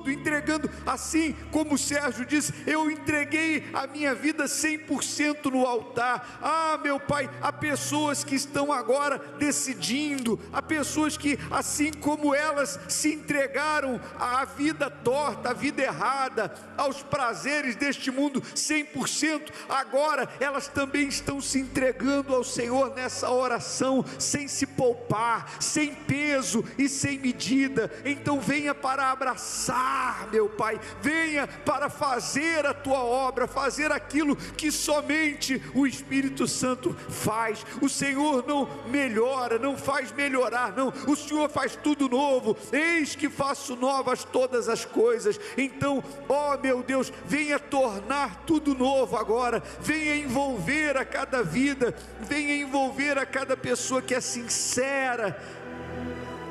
[SPEAKER 1] entregando, assim como o Sérgio disse, eu entreguei a minha vida 100% no altar. Ah, meu Pai, há pessoas que estão agora decidindo, há pessoas que, assim como elas se entregaram à vida torta, à vida errada, aos prazeres deste mundo 100%, agora elas também estão se entregando ao Senhor nessa oração, sem se poupar, sem peso e sem medida. Então venha para abraçar, meu Pai, venha para fazer a tua obra, fazer aquilo que somente o Espírito Santo faz. O Senhor não melhora, não faz melhorar, não, o Senhor faz tudo novo. Eis que faço novas todas as coisas. Então, ó meu Deus, venha tornar tudo novo agora, venha envolver a cada vida, venha envolver a cada pessoa que é sincera.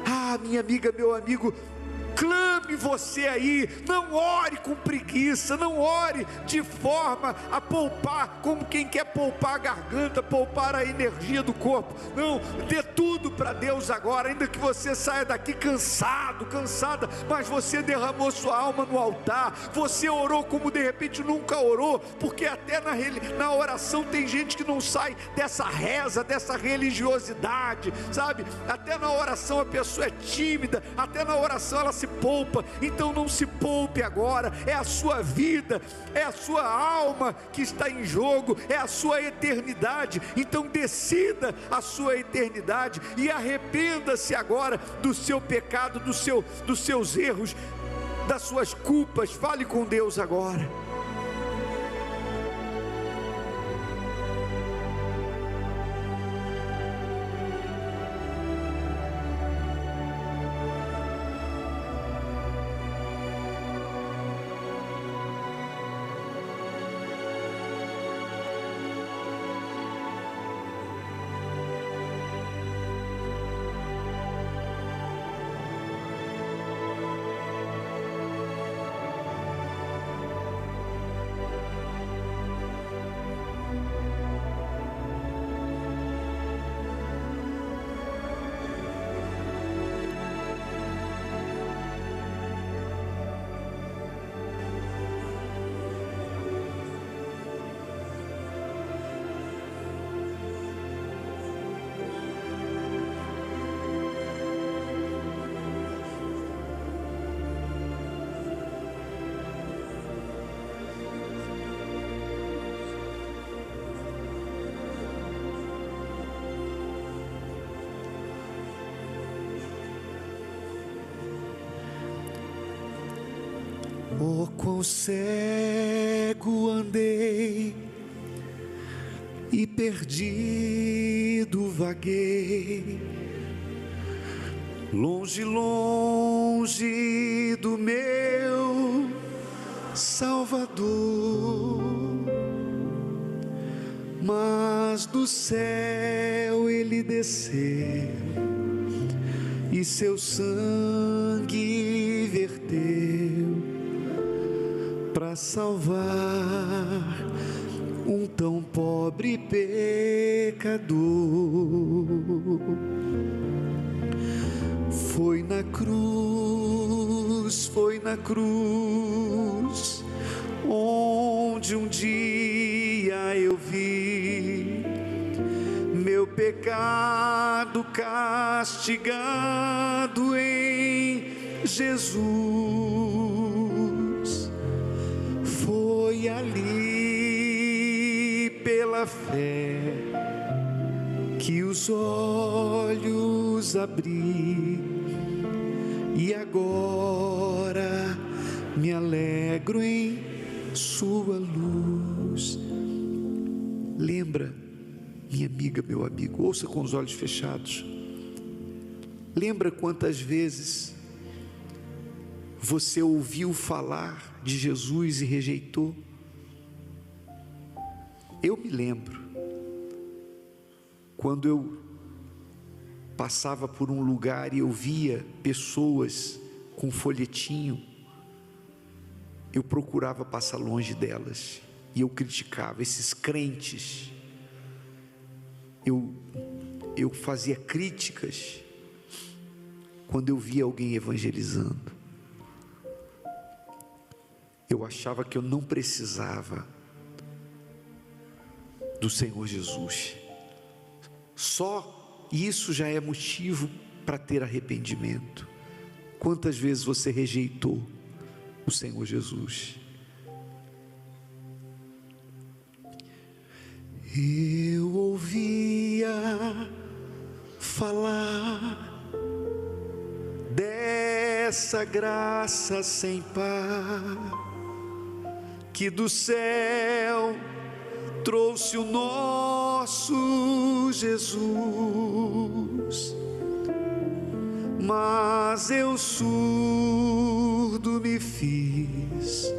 [SPEAKER 1] Ah, minha amiga, meu amigo, Clame você aí, não ore com preguiça, não ore de forma a poupar, como quem quer poupar a garganta, poupar a energia do corpo. Não, dê tudo para Deus agora, ainda que você saia daqui cansado, cansada, mas você derramou sua alma no altar, você orou como de repente nunca orou, porque até na oração tem gente que não sai dessa reza, dessa religiosidade, sabe? Até na oração a pessoa é tímida, até na oração ela se poupa. Então não se poupe agora, é a sua vida, é a sua alma que está em jogo, é a sua eternidade. Então decida a sua eternidade e arrependa-se agora do seu pecado, dos seus erros, das suas culpas. Fale com Deus agora. Oh, quão cego andei e perdido vaguei, longe, longe do meu Salvador, mas do céu ele desceu e seu sangue verteu para salvar um tão pobre pecador. Foi na cruz, onde um dia eu vi meu pecado castigado em Jesus. Foi ali pela fé que os olhos abri e agora me alegro em sua luz. Lembra, minha amiga, meu amigo, ouça com os olhos fechados. Lembra quantas vezes você ouviu falar de Jesus e rejeitou? Eu me lembro, quando eu passava por um lugar e eu via pessoas com folhetinho, eu procurava passar longe delas, e eu criticava esses crentes, eu fazia críticas quando eu via alguém evangelizando. Eu achava que eu não precisava do Senhor Jesus. Só isso já é motivo para ter arrependimento. Quantas vezes você rejeitou o Senhor Jesus? Eu ouvia falar dessa graça sem par, que do céu trouxe o nosso Jesus, mas eu surdo me fiz,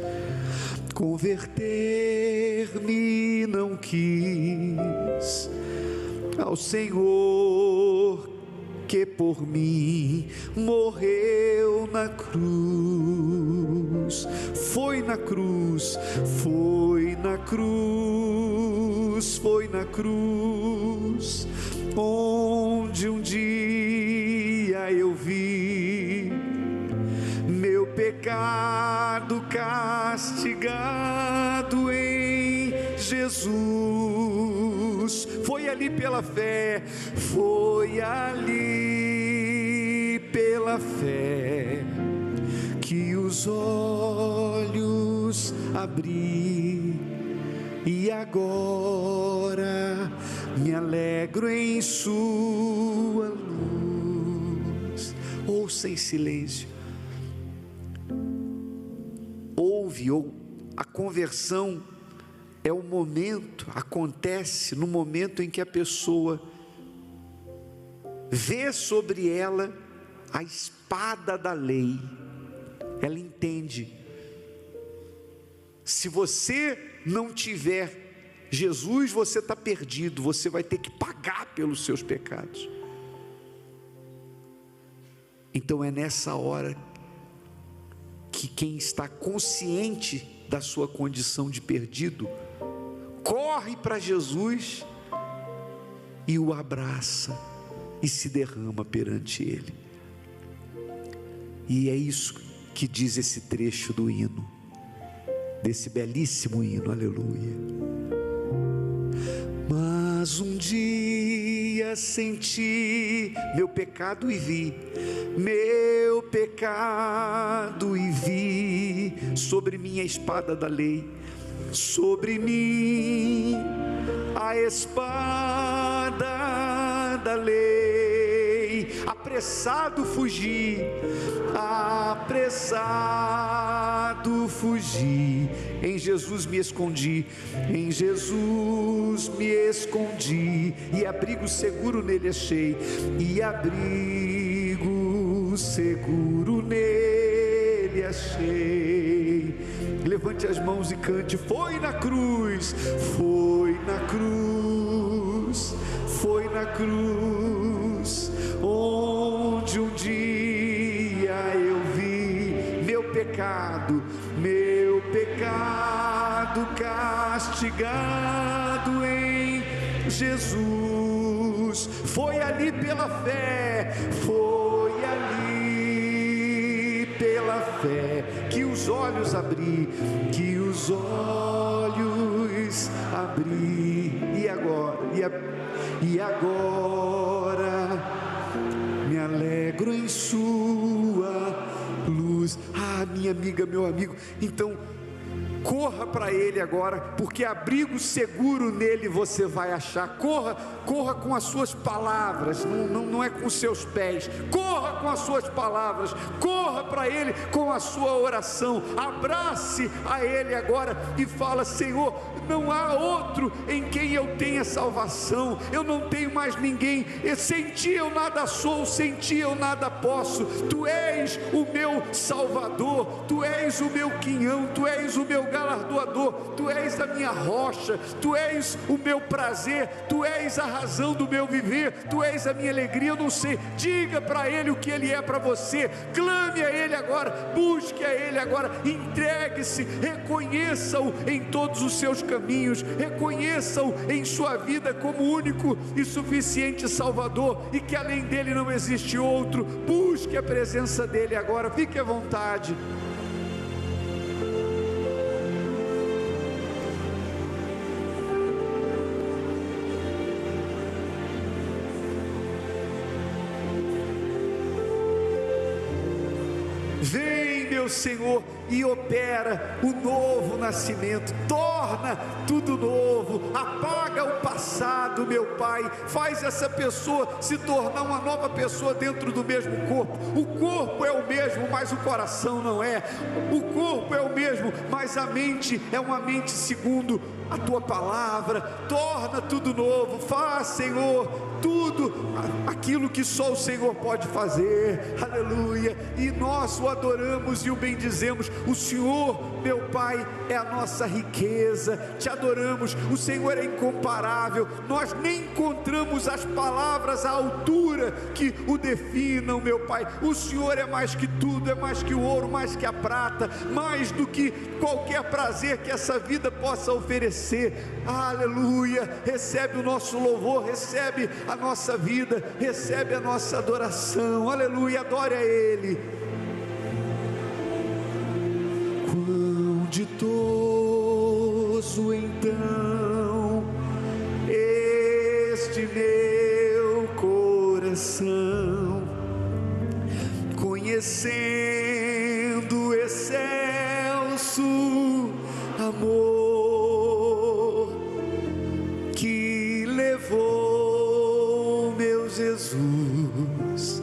[SPEAKER 1] converter-me não quis ao Senhor que por mim morreu na cruz. Foi na cruz, foi na cruz, foi na cruz, onde um dia eu vi meu pecado castigado em Jesus. Foi ali pela fé, foi ali pela fé que os olhos abri, e agora me alegro em sua luz. Ouça em silêncio. A conversão é o momento, acontece no momento em que a pessoa vê sobre ela a espada da lei. Ela entende: se você não tiver Jesus, você está perdido, você vai ter que pagar pelos seus pecados. Então é nessa hora que quem está consciente da sua condição de perdido, corre para Jesus e o abraça e se derrama perante Ele. E é isso que diz esse trecho do hino, desse belíssimo hino, aleluia. Mas um dia senti meu pecado e vi, meu pecado e vi sobre mim a espada da lei, sobre mim a espada da lei. Apressado fugi, apressado fugi, em Jesus me escondi, em Jesus me escondi, e abrigo seguro nele achei, e abrigo seguro nele achei. Levante as mãos e cante: foi na cruz, foi na cruz, foi na cruz, onde um dia eu vi meu pecado castigado em Jesus. Foi ali pela fé, foi ali pela fé que os olhos abri, que os olhos abri. E agora me alegro em sua luz. Ah, minha amiga, meu amigo, então corra para Ele agora, porque abrigo seguro nele você vai achar. Corra com as suas palavras, não é com os seus pés. Corra com as suas palavras, corra para Ele com a sua oração. Abrace a Ele agora e fala: Senhor, não há outro em quem eu tenha salvação. Eu não tenho mais ninguém. Sem Ti eu nada sou, sem Ti eu nada posso. Tu és o meu Salvador, Tu és o meu quinhão, Tu és o meu galardoador, Tu és a minha rocha, Tu és o meu prazer, Tu és a razão do meu viver, Tu és a minha alegria. Eu não sei, diga para Ele o que Ele é para você, clame a Ele agora, busque a Ele agora, entregue-se, reconheça-o em todos os seus caminhos, reconheça-o em sua vida como único e suficiente Salvador, e que além dele não existe outro. Busque a presença dele agora, fique à vontade. Vem, meu Senhor, e opera o novo nascimento, torna tudo novo, apaga o passado, meu Pai, faz essa pessoa se tornar uma nova pessoa dentro do mesmo corpo. O corpo é o mesmo, mas o coração não é. O corpo é o mesmo, mas a mente é uma mente segundo a Tua palavra. Torna tudo novo, faz, Senhor, tudo aquilo que só o Senhor pode fazer, aleluia. E nós o adoramos e o bendizemos, O Senhor, meu Pai, é a nossa riqueza. Te adoramos. O Senhor é incomparável. Nós nem encontramos as palavras à altura que o definam, meu Pai. O Senhor é mais que tudo, é mais que o ouro, mais que a prata, mais do que qualquer prazer que essa vida possa oferecer. Aleluia. Recebe o nosso louvor, recebe a nossa vida, recebe a nossa adoração. Aleluia. Adore a Ele. Quão ditoso então este meu coração, conhecendo excelso amor que levou meu Jesus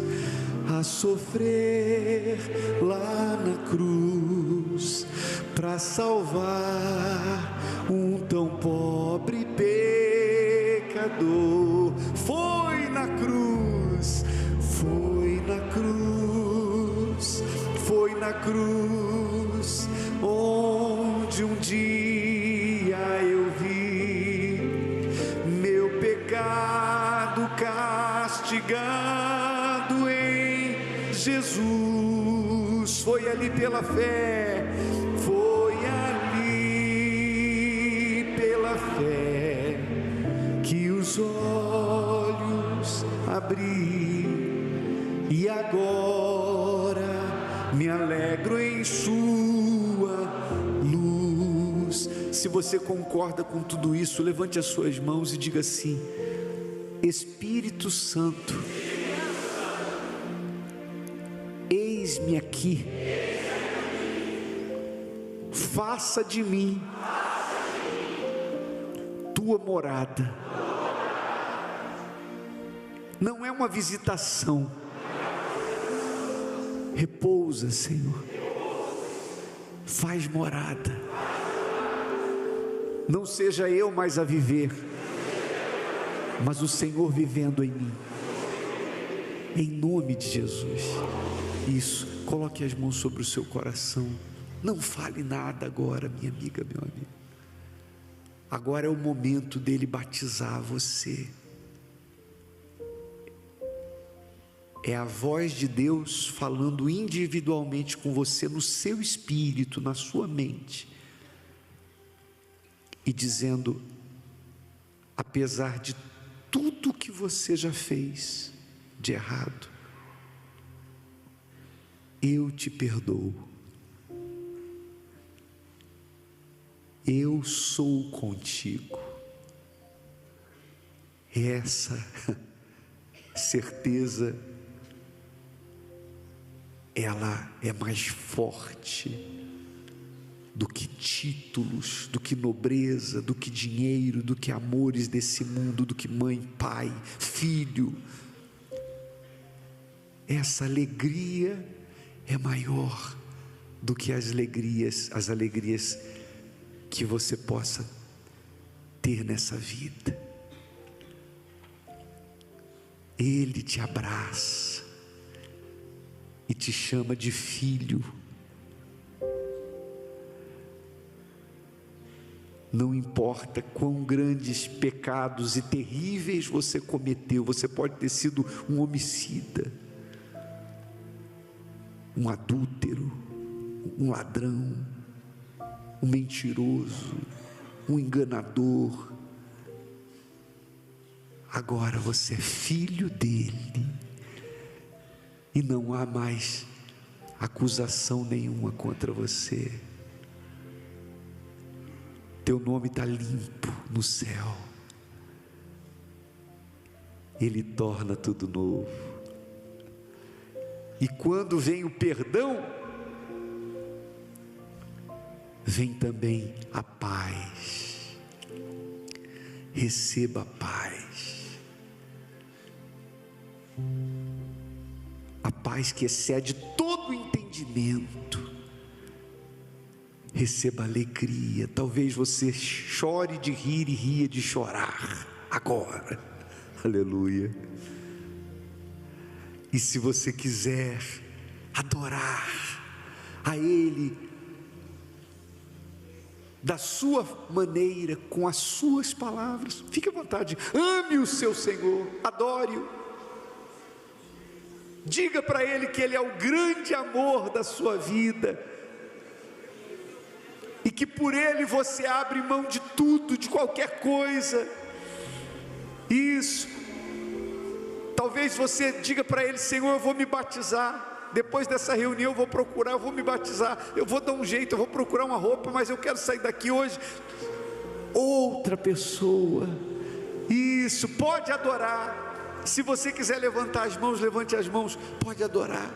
[SPEAKER 1] a sofrer lá na cruz para salvar um tão pobre pecador. Foi na cruz, foi na cruz, foi na cruz onde um dia eu vi meu pecado castigado em Jesus. Foi ali pela fé, foi ali pela fé que os olhos abri, e agora me alegro em sua luz. Se você concorda com tudo isso, levante as suas mãos e diga assim: Espírito Santo, eis-me aqui, faça de mim tua morada. Não é uma visitação, repousa, Senhor, faz morada. Não seja eu mais a viver, mas o Senhor vivendo em mim, em nome de Jesus. Isso, coloque as mãos sobre o seu coração. Não fale nada agora, minha amiga, meu amigo. Agora é o momento dele batizar você. É a voz de Deus falando individualmente com você, no seu espírito, na sua mente, e dizendo: apesar de tudo que você já fez de errado, eu te perdoo. Eu sou contigo. Essa certeza, ela é mais forte do que títulos, do que nobreza, do que dinheiro, do que amores desse mundo, do que mãe, pai, filho. Essa alegria é maior do que as alegrias que você possa ter nessa vida. Ele te abraça e te chama de filho. Não importa quão grandes pecados e terríveis você cometeu, você pode ter sido um homicida, um adúltero, um ladrão, um mentiroso, um enganador. Agora você é filho dele, e não há mais acusação nenhuma contra você. Teu nome está limpo no céu. Ele torna tudo novo. E quando vem o perdão, vem também a paz. Receba a paz. A paz que excede todo o entendimento. Receba alegria. Talvez você chore de rir e ria de chorar agora. Aleluia. E se você quiser adorar a Ele da sua maneira, com as suas palavras. Fique à vontade, ame o seu Senhor, adore-o. Diga para Ele que Ele é o grande amor da sua vida, e que por Ele você abre mão de tudo, de qualquer coisa. Isso. Talvez você diga para Ele: Senhor, eu vou me batizar, depois dessa reunião eu vou procurar, eu vou me batizar, eu vou dar um jeito, eu vou procurar uma roupa, mas eu quero sair daqui hoje. Outra pessoa. Isso, pode adorar. Se você quiser levantar as mãos, levante as mãos, pode adorar.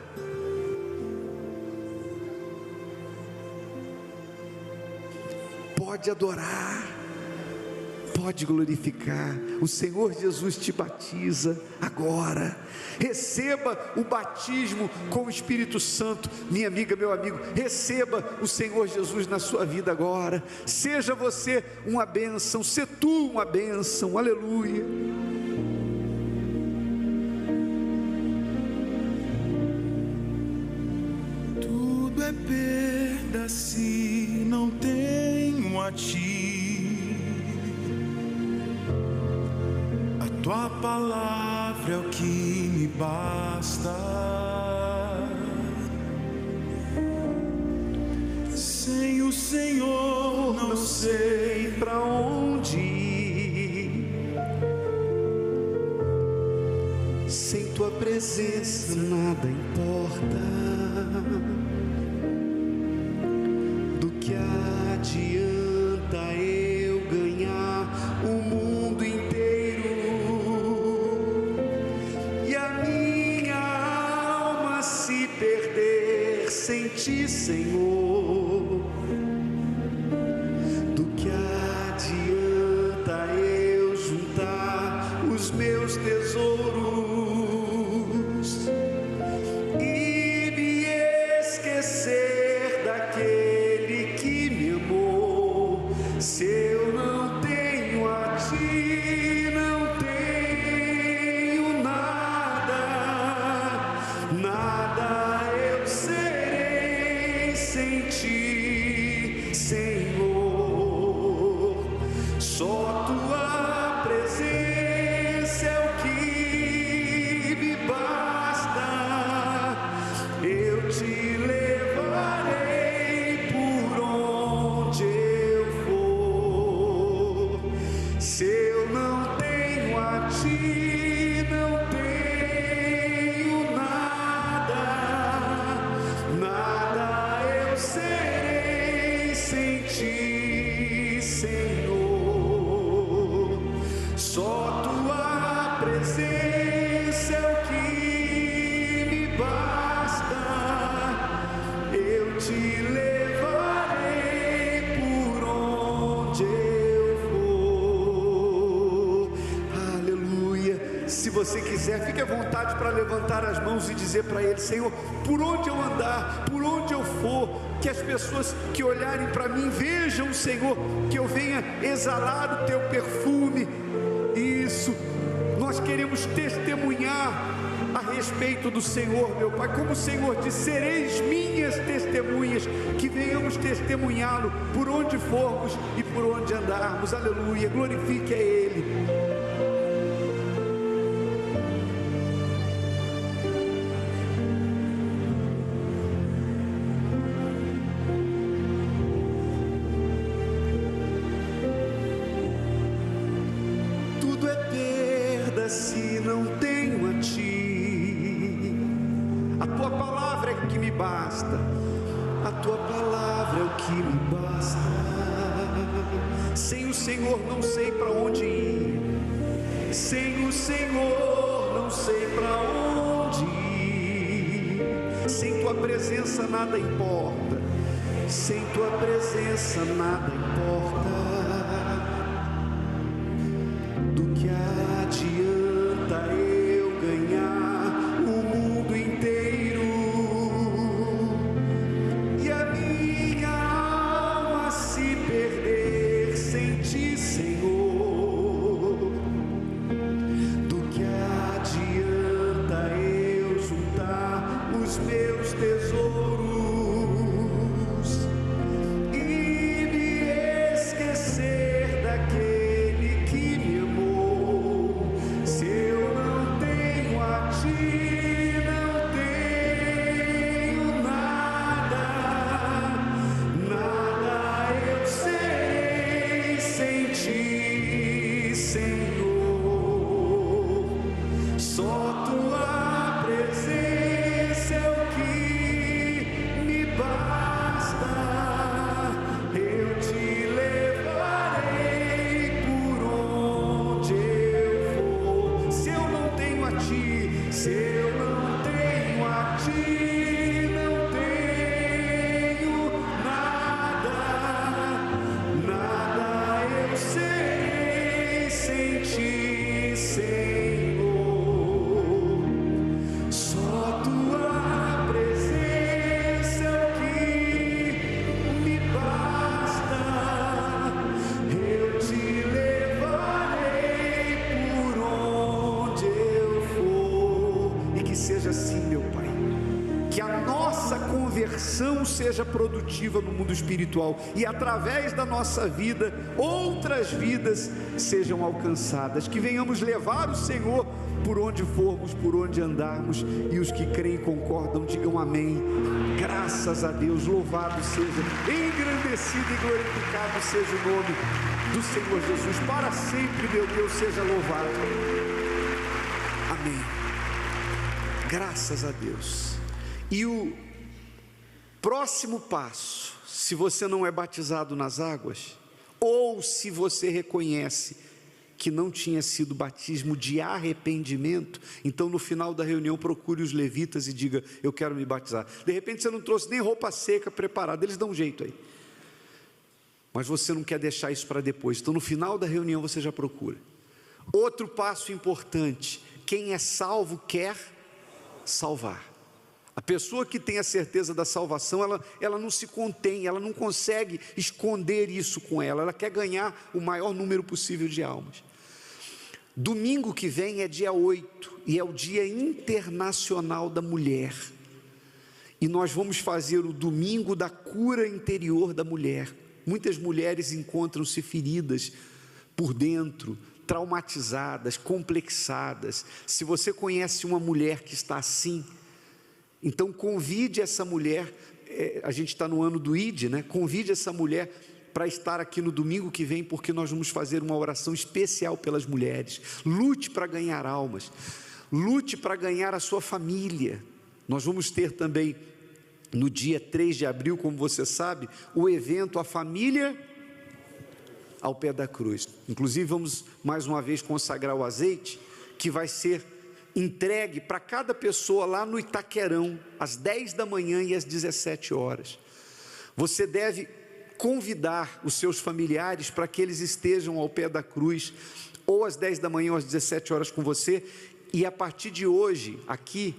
[SPEAKER 1] Pode adorar, pode glorificar. O Senhor Jesus te batiza agora. Receba o batismo com o Espírito Santo, minha amiga, meu amigo. Receba o Senhor Jesus na sua vida agora. Seja você uma bênção, se tu uma bênção. Aleluia.
[SPEAKER 2] Tudo é perda se não tenho a ti. A tua palavra é o que me basta. Sem o Senhor não sei
[SPEAKER 1] para onde ir. Sem tua presença nada importa. Do que adianta eu ganhar o mundo inteiro e a minha alma se perder sem ti, Senhor? Do que adianta eu juntar os meus tesouros e me esquecer daquele que me amou? Se eu não tenho a ti, não tenho nada, nada eu serei sem ti, Senhor. Só tua presença é o que me basta. Eu te levarei por onde eu for. Se eu não tenho a ti, não tenho nada, nada eu serei sem ti, Senhor. Só tua presença é o que me basta. Eu te levarei por onde eu for. Aleluia. Se você quiser, fique à vontade para levantar as mãos e dizer para Ele: Senhor, por onde eu andar, por onde eu for, que as pessoas que olharem para mim vejam, Senhor, que eu venha exalar o teu perfume. Isso, nós queremos testemunhar a respeito do Senhor, meu Pai. Como o Senhor disse: sereis minhas testemunhas. Que venhamos testemunhá-lo por onde formos e por onde andarmos. Aleluia, glorifique a Ele. Tudo é perda se não tenho a ti. A tua palavra é que me basta. A tua palavra é o que me basta. Sem o Senhor não sei para onde ir. Sem o Senhor não sei para onde ir. Sem tua presença nada importa. Sem tua presença nada importa. Do que adianta eu ganhar o mundo inteiro e a minha alma se perder sem ti, Senhor? Do que adianta eu juntar os meus tesouros e me conversão seja produtiva no mundo espiritual e através da nossa vida, outras vidas sejam alcançadas, que venhamos levar o Senhor por onde formos, por onde andarmos, e os que creem e concordam, digam amém. Graças a Deus, louvado seja, engrandecido e glorificado seja o nome do Senhor Jesus, para sempre, meu Deus, seja louvado. Amém. Graças a Deus. E o próximo passo, se você não é batizado nas águas, ou se você reconhece que não tinha sido batismo de arrependimento, então no final da reunião procure os levitas e diga: eu quero me batizar. De repente você não trouxe nem roupa seca preparada, eles dão um jeito aí, mas você não quer deixar isso para depois, então no final da reunião você já procura. Outro passo importante: quem é salvo quer salvar. A pessoa que tem a certeza da salvação, ela não se contém, ela não consegue esconder isso com ela quer ganhar o maior número possível de almas. Domingo que vem é dia 8 e é o Dia Internacional da Mulher, e nós vamos fazer o domingo da cura interior da mulher. Muitas mulheres encontram-se feridas por dentro, traumatizadas, complexadas. Se você conhece uma mulher que está assim, então convide essa mulher, a gente está no ano do ID, né? Convide essa mulher para estar aqui no domingo que vem, porque nós vamos fazer uma oração especial pelas mulheres. Lute para ganhar almas, lute para ganhar a sua família. Nós vamos ter também, no dia 3 de abril, como você sabe, o evento A Família ao Pé da Cruz. Inclusive vamos mais uma vez consagrar o azeite, que vai ser entregue para cada pessoa lá no Itaquerão, às 10 da manhã e às 17 horas. Você deve convidar os seus familiares para que eles estejam ao pé da cruz, ou às 10 da manhã ou às 17 horas com você, e a partir de hoje, aqui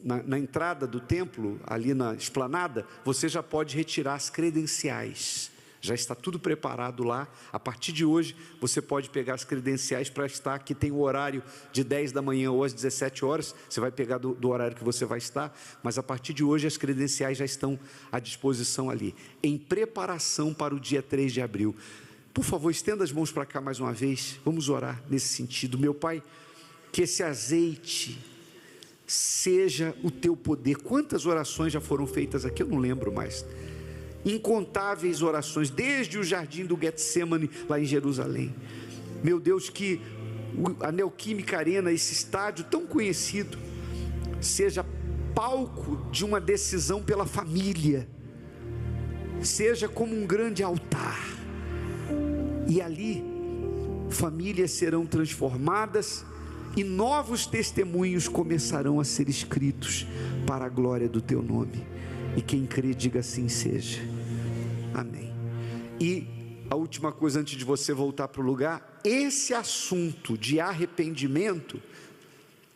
[SPEAKER 1] na entrada do templo, ali na esplanada, você já pode retirar as credenciais. Já está tudo preparado lá. A partir de hoje você pode pegar as credenciais para estar aqui. Tem o horário de 10 da manhã ou às 17 horas, você vai pegar do horário que você vai estar, mas a partir de hoje as credenciais já estão à disposição ali, em preparação para o dia 3 de abril. Por favor, estenda as mãos para cá mais uma vez, vamos orar nesse sentido. Meu Pai, que esse azeite seja o teu poder. Quantas orações já foram feitas aqui? Eu não lembro mais. Incontáveis orações, desde o jardim do Getsemane, lá em Jerusalém. Meu Deus, que a Neoquímica Arena, esse estádio tão conhecido, seja palco de uma decisão pela família, seja como um grande altar, e ali famílias serão transformadas e novos testemunhos começarão a ser escritos para a glória do teu nome. E quem crê, diga assim seja. Amém. E a última coisa antes de você voltar para o lugar, esse assunto de arrependimento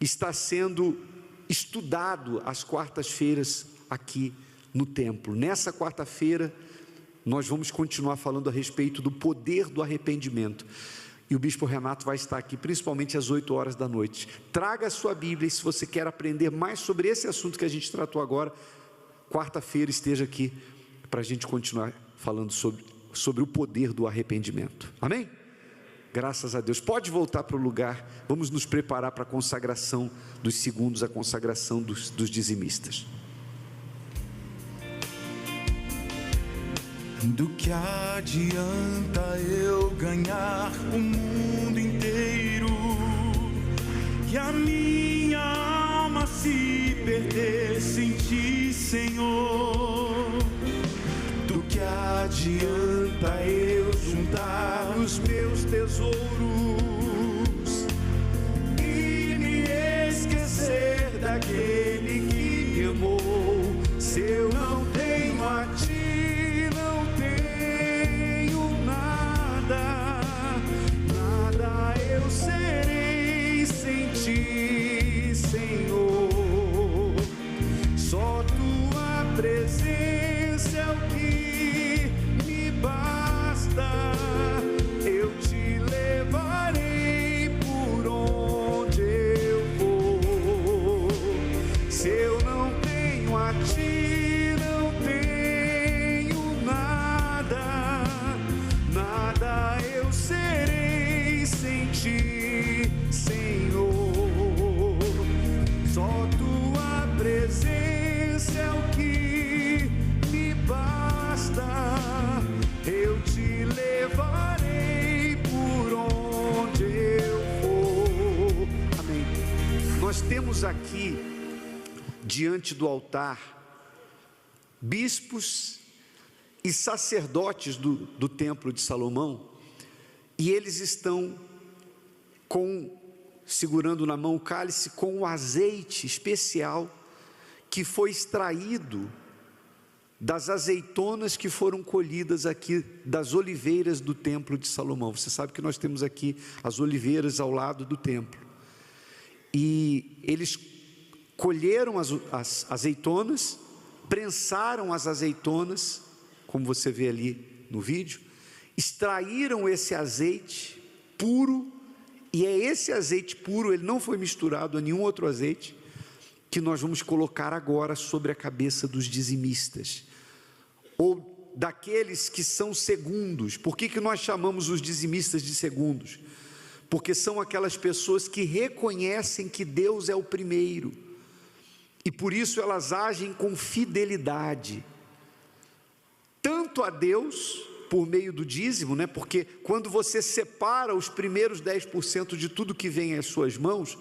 [SPEAKER 1] está sendo estudado às quartas-feiras aqui no templo. Nessa quarta-feira nós vamos continuar falando a respeito do poder do arrependimento. E o Bispo Renato vai estar aqui, principalmente às 8 horas da noite. Traga a sua Bíblia e se você quer aprender mais sobre esse assunto que a gente tratou agora, quarta-feira esteja aqui para a gente continuar falando sobre o poder do arrependimento. Amém? Graças a Deus. Pode voltar para o lugar. Vamos nos preparar para a consagração dos segundos, a consagração dos dizimistas.
[SPEAKER 2] Do que adianta eu ganhar o mundo inteiro e a minha alma se perder sem ti, Senhor? Do que adianta eu juntar os meus tesouros e me esquecer daquele que me amou? Se eu não tenho a ti, não tenho nada, nada eu serei sem ti, Senhor. Só tua presença é o que me basta. Eu te levo
[SPEAKER 1] ti, Senhor. Só tua presença é o que me basta. Eu te levarei por onde eu for. Amém. Nós temos aqui diante do altar bispos e sacerdotes do templo de Salomão, e eles estão segurando na mão o cálice com o azeite especial que foi extraído das azeitonas que foram colhidas aqui das oliveiras do templo de Salomão. Você sabe que nós temos aqui as oliveiras ao lado do templo, e eles colheram as azeitonas, prensaram as azeitonas, como você vê ali no vídeo, extraíram esse azeite puro, e é esse azeite puro, ele não foi misturado a nenhum outro azeite, que nós vamos colocar agora sobre a cabeça dos dizimistas, ou daqueles que são segundos. Por que nós chamamos os dizimistas de segundos? Porque são aquelas pessoas que reconhecem que Deus é o primeiro, e por isso elas agem com fidelidade, tanto a Deus, por meio do dízimo, né? Porque quando você separa os primeiros 10% de tudo que vem às suas mãos,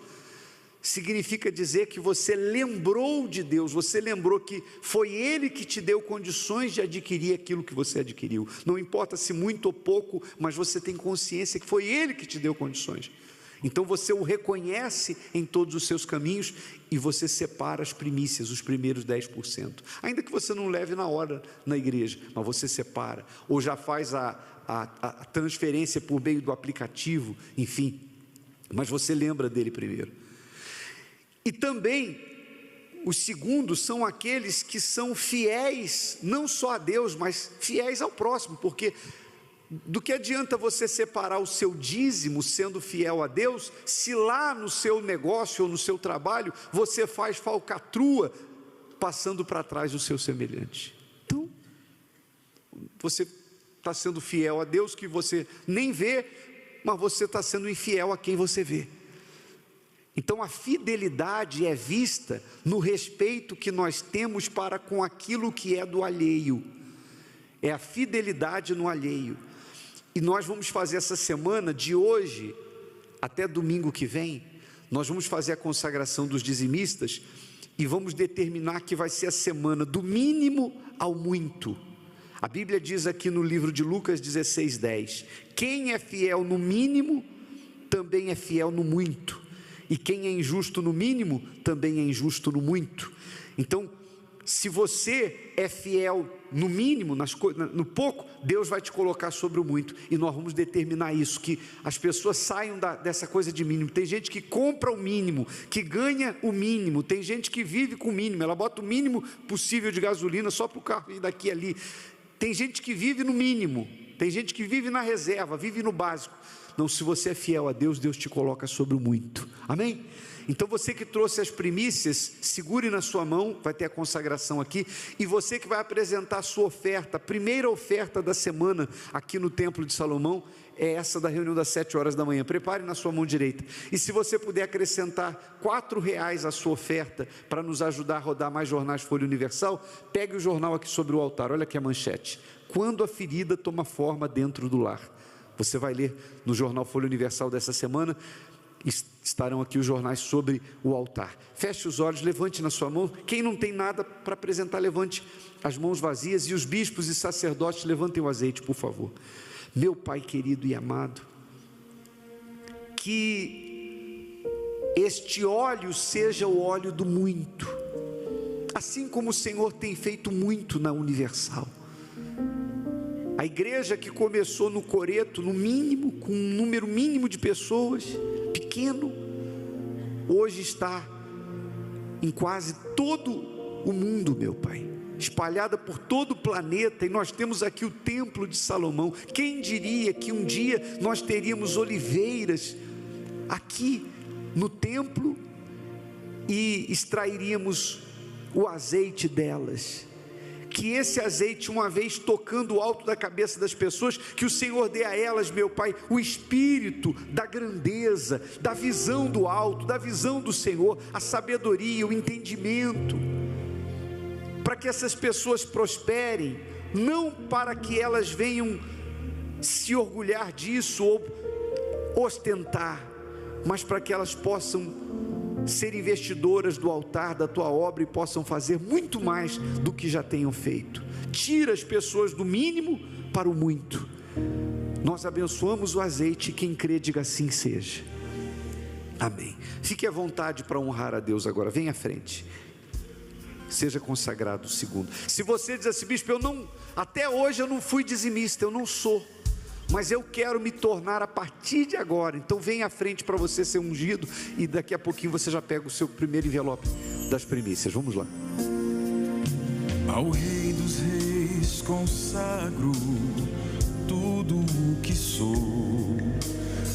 [SPEAKER 1] significa dizer que você lembrou de Deus, você lembrou que foi Ele que te deu condições de adquirir aquilo que você adquiriu. Não importa se muito ou pouco, mas você tem consciência que foi Ele que te deu condições. Então você o reconhece em todos os seus caminhos, e você separa as primícias, os primeiros 10%, ainda que você não leve na hora na igreja, mas você separa, ou já faz a transferência por meio do aplicativo, enfim, mas você lembra dele primeiro. E também os segundos são aqueles que são fiéis, não só a Deus, mas fiéis ao próximo, porque do que adianta você separar o seu dízimo sendo fiel a Deus, se lá no seu negócio ou no seu trabalho você faz falcatrua, passando para trás o seu semelhante? Então, você está sendo fiel a Deus que você nem vê, mas você está sendo infiel a quem você vê. Então a fidelidade é vista no respeito que nós temos para com aquilo que é do alheio, é a fidelidade no alheio. E nós vamos fazer essa semana, de hoje até domingo que vem, nós vamos fazer a consagração dos dizimistas, e vamos determinar que vai ser a semana do mínimo ao muito. A Bíblia diz aqui no livro de Lucas 16:10, quem é fiel no mínimo, também é fiel no muito, e quem é injusto no mínimo, também é injusto no muito. Então, se você é fiel no mínimo, no pouco, Deus vai te colocar sobre o muito, e nós vamos determinar isso, que as pessoas saiam dessa coisa de mínimo. Tem gente que compra o mínimo, que ganha o mínimo, tem gente que vive com o mínimo, ela bota o mínimo possível de gasolina só para o carro ir daqui e ali. Tem gente que vive no mínimo, tem gente que vive na reserva, vive no básico. Não, se você é fiel a Deus, Deus te coloca sobre o muito, amém? Então você que trouxe as primícias, segure na sua mão, vai ter a consagração aqui, e você que vai apresentar a sua oferta, a primeira oferta da semana aqui no Templo de Salomão, é essa da reunião das 7 horas da manhã, prepare na sua mão direita, e se você puder acrescentar R$4 à sua oferta, para nos ajudar a rodar mais jornais Folha Universal, pegue o jornal aqui sobre o altar, olha aqui a manchete, quando a ferida toma forma dentro do lar. Você vai ler no jornal Folha Universal dessa semana, estarão aqui os jornais sobre o altar. Feche os olhos, levante na sua mão. Quem não tem nada para apresentar, levante as mãos vazias, e os bispos e sacerdotes levantem o azeite, por favor. Meu Pai querido e amado, que este óleo seja o óleo do muito, assim como o Senhor tem feito muito na Universal. A igreja que começou no coreto, no mínimo, com um número mínimo de pessoas, pequeno, hoje está em quase todo o mundo, meu Pai, espalhada por todo o planeta, e nós temos aqui o Templo de Salomão. Quem diria que um dia nós teríamos oliveiras aqui no templo e extrairíamos o azeite delas? que esse azeite, uma vez tocando o alto da cabeça das pessoas, que o Senhor dê a elas, meu Pai, o espírito da grandeza, da visão do alto, da visão do Senhor, a sabedoria, o entendimento, para que essas pessoas prosperem, não para que elas venham se orgulhar disso ou ostentar, mas para que elas possam ser investidoras do altar da tua obra e possam fazer muito mais do que já tenham feito. Tira as pessoas do mínimo para o muito. Nós abençoamos o azeite, quem crê diga assim seja. Amém. Fique à vontade para honrar a Deus agora, vem à frente. Seja consagrado o segundo. Se você diz assim, bispo, até hoje eu não fui dizimista, eu não sou, mas eu quero me tornar a partir de agora. Então vem à frente para você ser ungido, e daqui a pouquinho você já pega o seu primeiro envelope das primícias. Vamos lá.
[SPEAKER 2] Ao Rei dos Reis consagro tudo o que sou,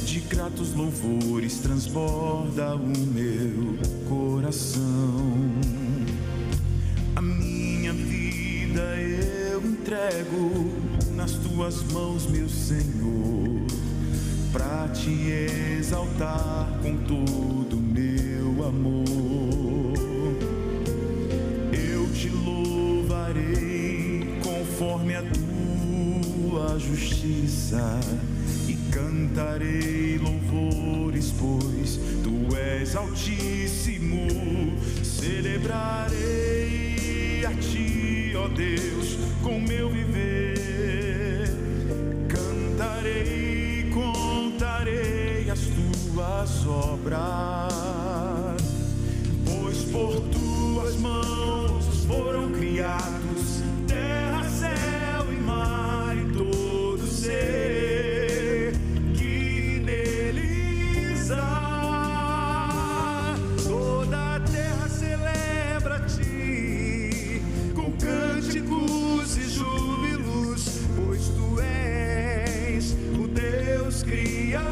[SPEAKER 2] de gratos louvores transborda o meu coração. A minha vida eu entrego nas tuas mãos, meu Senhor, para te exaltar com todo o meu amor. Eu te louvarei conforme a tua justiça e cantarei louvores, pois tu és altíssimo. Celebrarei a ti, ó Deus, com meu viver. Cantarei, contarei as tuas obras, pois por tuas mãos foram criados terra, céu e mar e todo ser que neles há. Toda a terra celebra a ti com cânticos e júbilos, pois tu és o Deus Criador.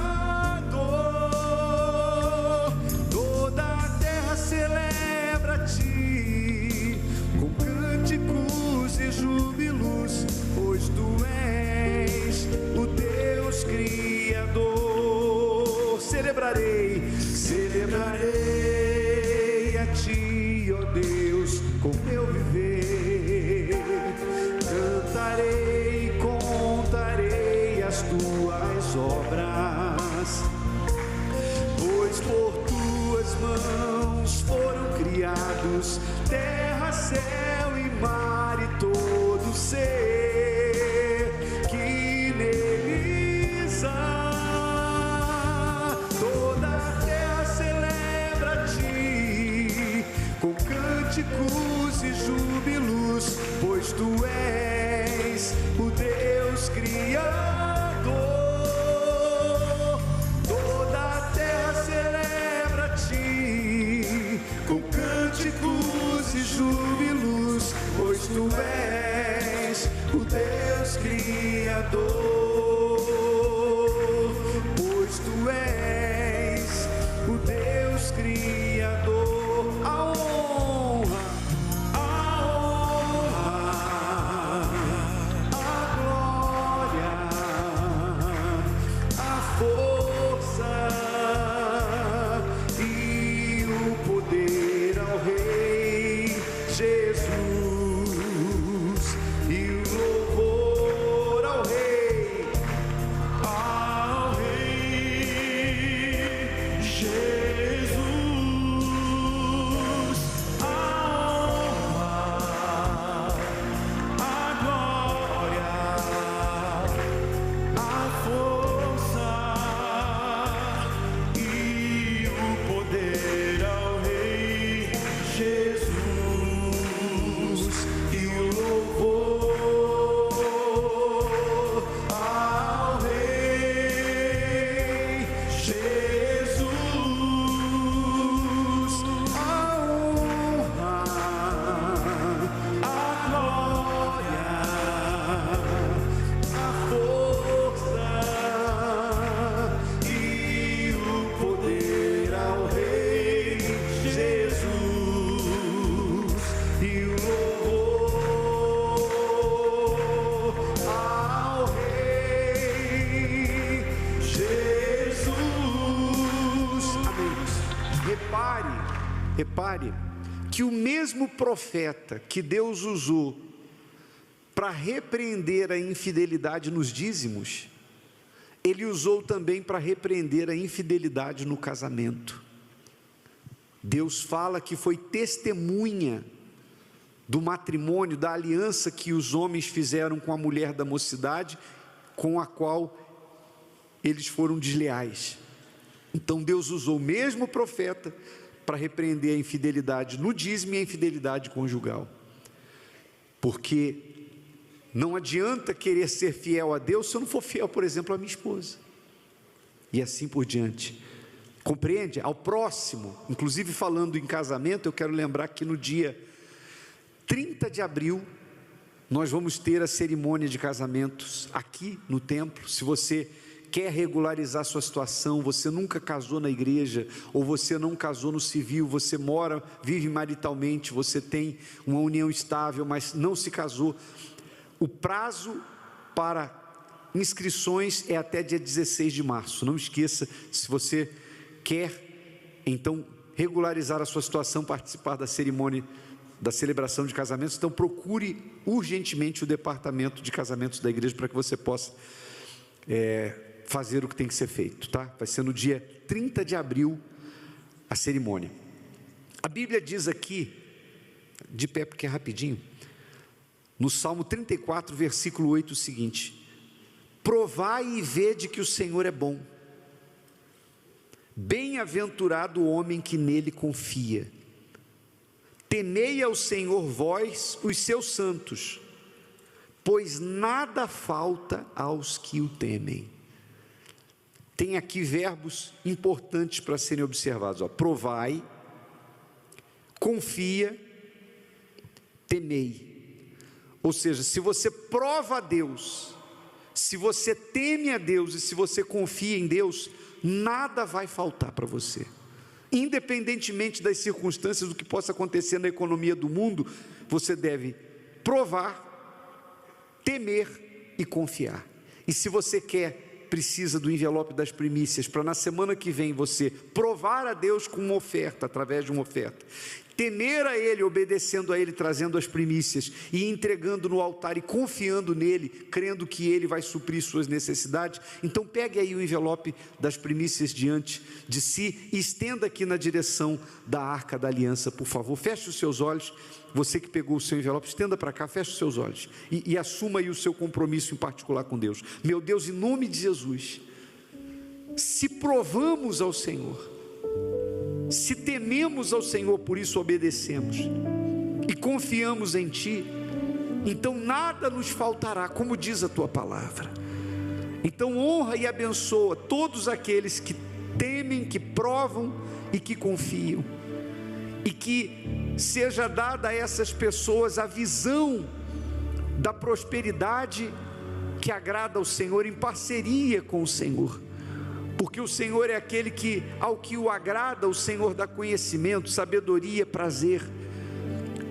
[SPEAKER 2] Toda a terra celebra a ti com cânticos e júbilos, pois tu és o Deus Criador. Celebrarei, celebrarei a ti, ó Deus, com meu viver. Cantarei, contarei as tuas obras, pois por tuas mãos foram criados terra, céu e mar e todo ser que neles há. Toda a terra celebra a ti com cânticos e júbilos, pois tu és o Deus Criador. Toda a terra celebra a ti com cânticos e júbilos, pois tu és
[SPEAKER 1] repare que o mesmo profeta que Deus usou para repreender a infidelidade nos dízimos, Ele usou também para repreender a infidelidade no casamento. Deus fala que foi testemunha do matrimônio, da aliança que os homens fizeram com a mulher da mocidade, com a qual eles foram desleais. Então Deus usou o mesmo profeta para repreender a infidelidade no dízimo e a infidelidade conjugal. Porque não adianta querer ser fiel a Deus se eu não for fiel, por exemplo, à minha esposa. E assim por diante. Compreende? Ao próximo, inclusive falando em casamento, eu quero lembrar que no dia 30 de abril, nós vamos ter a cerimônia de casamentos aqui no templo. Se você quer regularizar sua situação, você nunca casou na igreja, ou você não casou no civil, você mora, vive maritalmente, você tem uma união estável, mas não se casou, o prazo para inscrições é até dia 16 de março, não esqueça. Se você quer, então, regularizar a sua situação, participar da cerimônia, da celebração de casamentos, então procure urgentemente o departamento de casamentos da igreja, para que você possa fazer o que tem que ser feito, tá? Vai ser no dia 30 de abril a cerimônia. A Bíblia diz aqui, de pé porque é rapidinho, no Salmo 34, versículo 8, o seguinte: provai e vede que o Senhor é bom, bem-aventurado o homem que nele confia. Temei ao Senhor vós, os seus santos, pois nada falta aos que o temem. Tem aqui verbos importantes para serem observados, ó. Provai, confia, temei. Ou seja, se você prova a Deus, se você teme a Deus e se você confia em Deus, nada vai faltar para você. Independentemente das circunstâncias, do que possa acontecer na economia do mundo, você deve provar, temer e confiar. E se você precisa do envelope das primícias, para na semana que vem você provar a Deus com uma oferta, através de uma oferta, temer a Ele, obedecendo a Ele, trazendo as primícias e entregando no altar e confiando nele, crendo que Ele vai suprir suas necessidades, então pegue aí o envelope das primícias diante de si e estenda aqui na direção da Arca da Aliança, por favor. Feche os seus olhos. Você que pegou o seu envelope, estenda para cá, feche os seus olhos e assuma aí o seu compromisso em particular com Deus. Meu Deus, em nome de Jesus, se provamos ao Senhor, se tememos ao Senhor, por isso obedecemos e confiamos em Ti, então nada nos faltará, como diz a Tua palavra. Então honra e abençoa todos aqueles que temem, que provam e que confiam, e que seja dada a essas pessoas a visão da prosperidade que agrada ao Senhor, em parceria com o Senhor, porque o Senhor é aquele que, ao que o agrada, o Senhor dá conhecimento, sabedoria, prazer,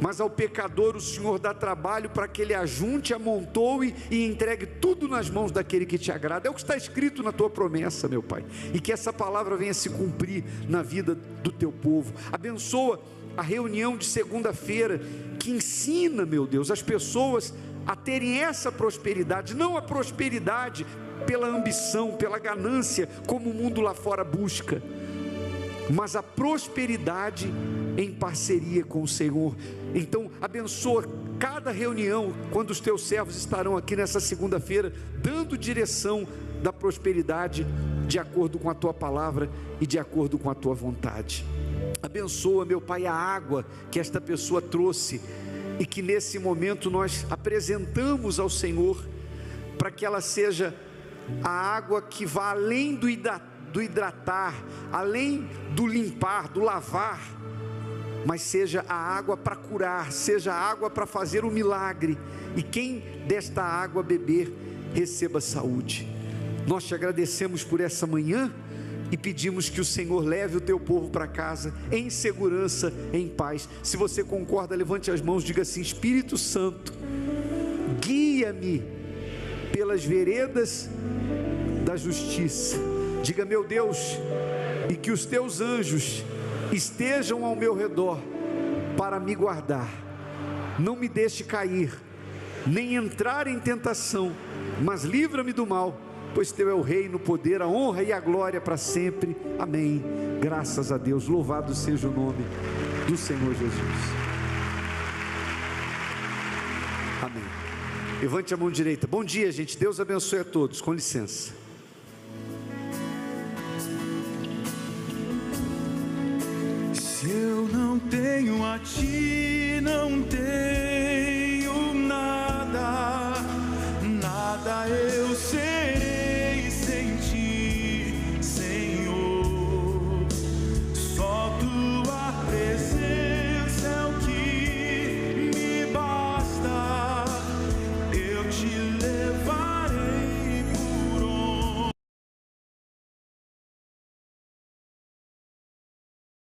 [SPEAKER 1] mas ao pecador o Senhor dá trabalho para que ele ajunte, amontoe e entregue tudo nas mãos daquele que te agrada. É o que está escrito na tua promessa, meu Pai, e que essa palavra venha se cumprir na vida do teu povo. Abençoa a reunião de segunda-feira, que ensina, meu Deus, as pessoas a terem essa prosperidade, não a prosperidade pela ambição, pela ganância, como o mundo lá fora busca, mas a prosperidade em parceria com o Senhor. Então abençoa cada reunião, quando os teus servos estarão aqui nessa segunda-feira, dando direção da prosperidade, de acordo com a tua palavra e de acordo com a tua vontade. Abençoa, meu Pai, a água que esta pessoa trouxe, e que nesse momento nós apresentamos ao Senhor, para que ela seja a água que vá além do hidratar, além do limpar, do lavar, mas seja a água para curar, seja a água para fazer o milagre, e quem desta água beber, receba saúde. Nós te agradecemos por essa manhã e pedimos que o Senhor leve o teu povo para casa em segurança, em paz. Se você concorda, levante as mãos, diga assim: Espírito Santo, guia-me pelas veredas da justiça. Diga: meu Deus, e que os teus anjos estejam ao meu redor para me guardar. Não me deixe cair, nem entrar em tentação, mas livra-me do mal, pois teu é o reino, o poder, a honra e a glória para sempre. Amém. Graças a Deus, louvado seja o nome do Senhor Jesus. Amém. Levante a mão direita. Bom dia, gente. Deus abençoe a todos. Com licença.
[SPEAKER 2] Se eu não tenho a ti, não tenho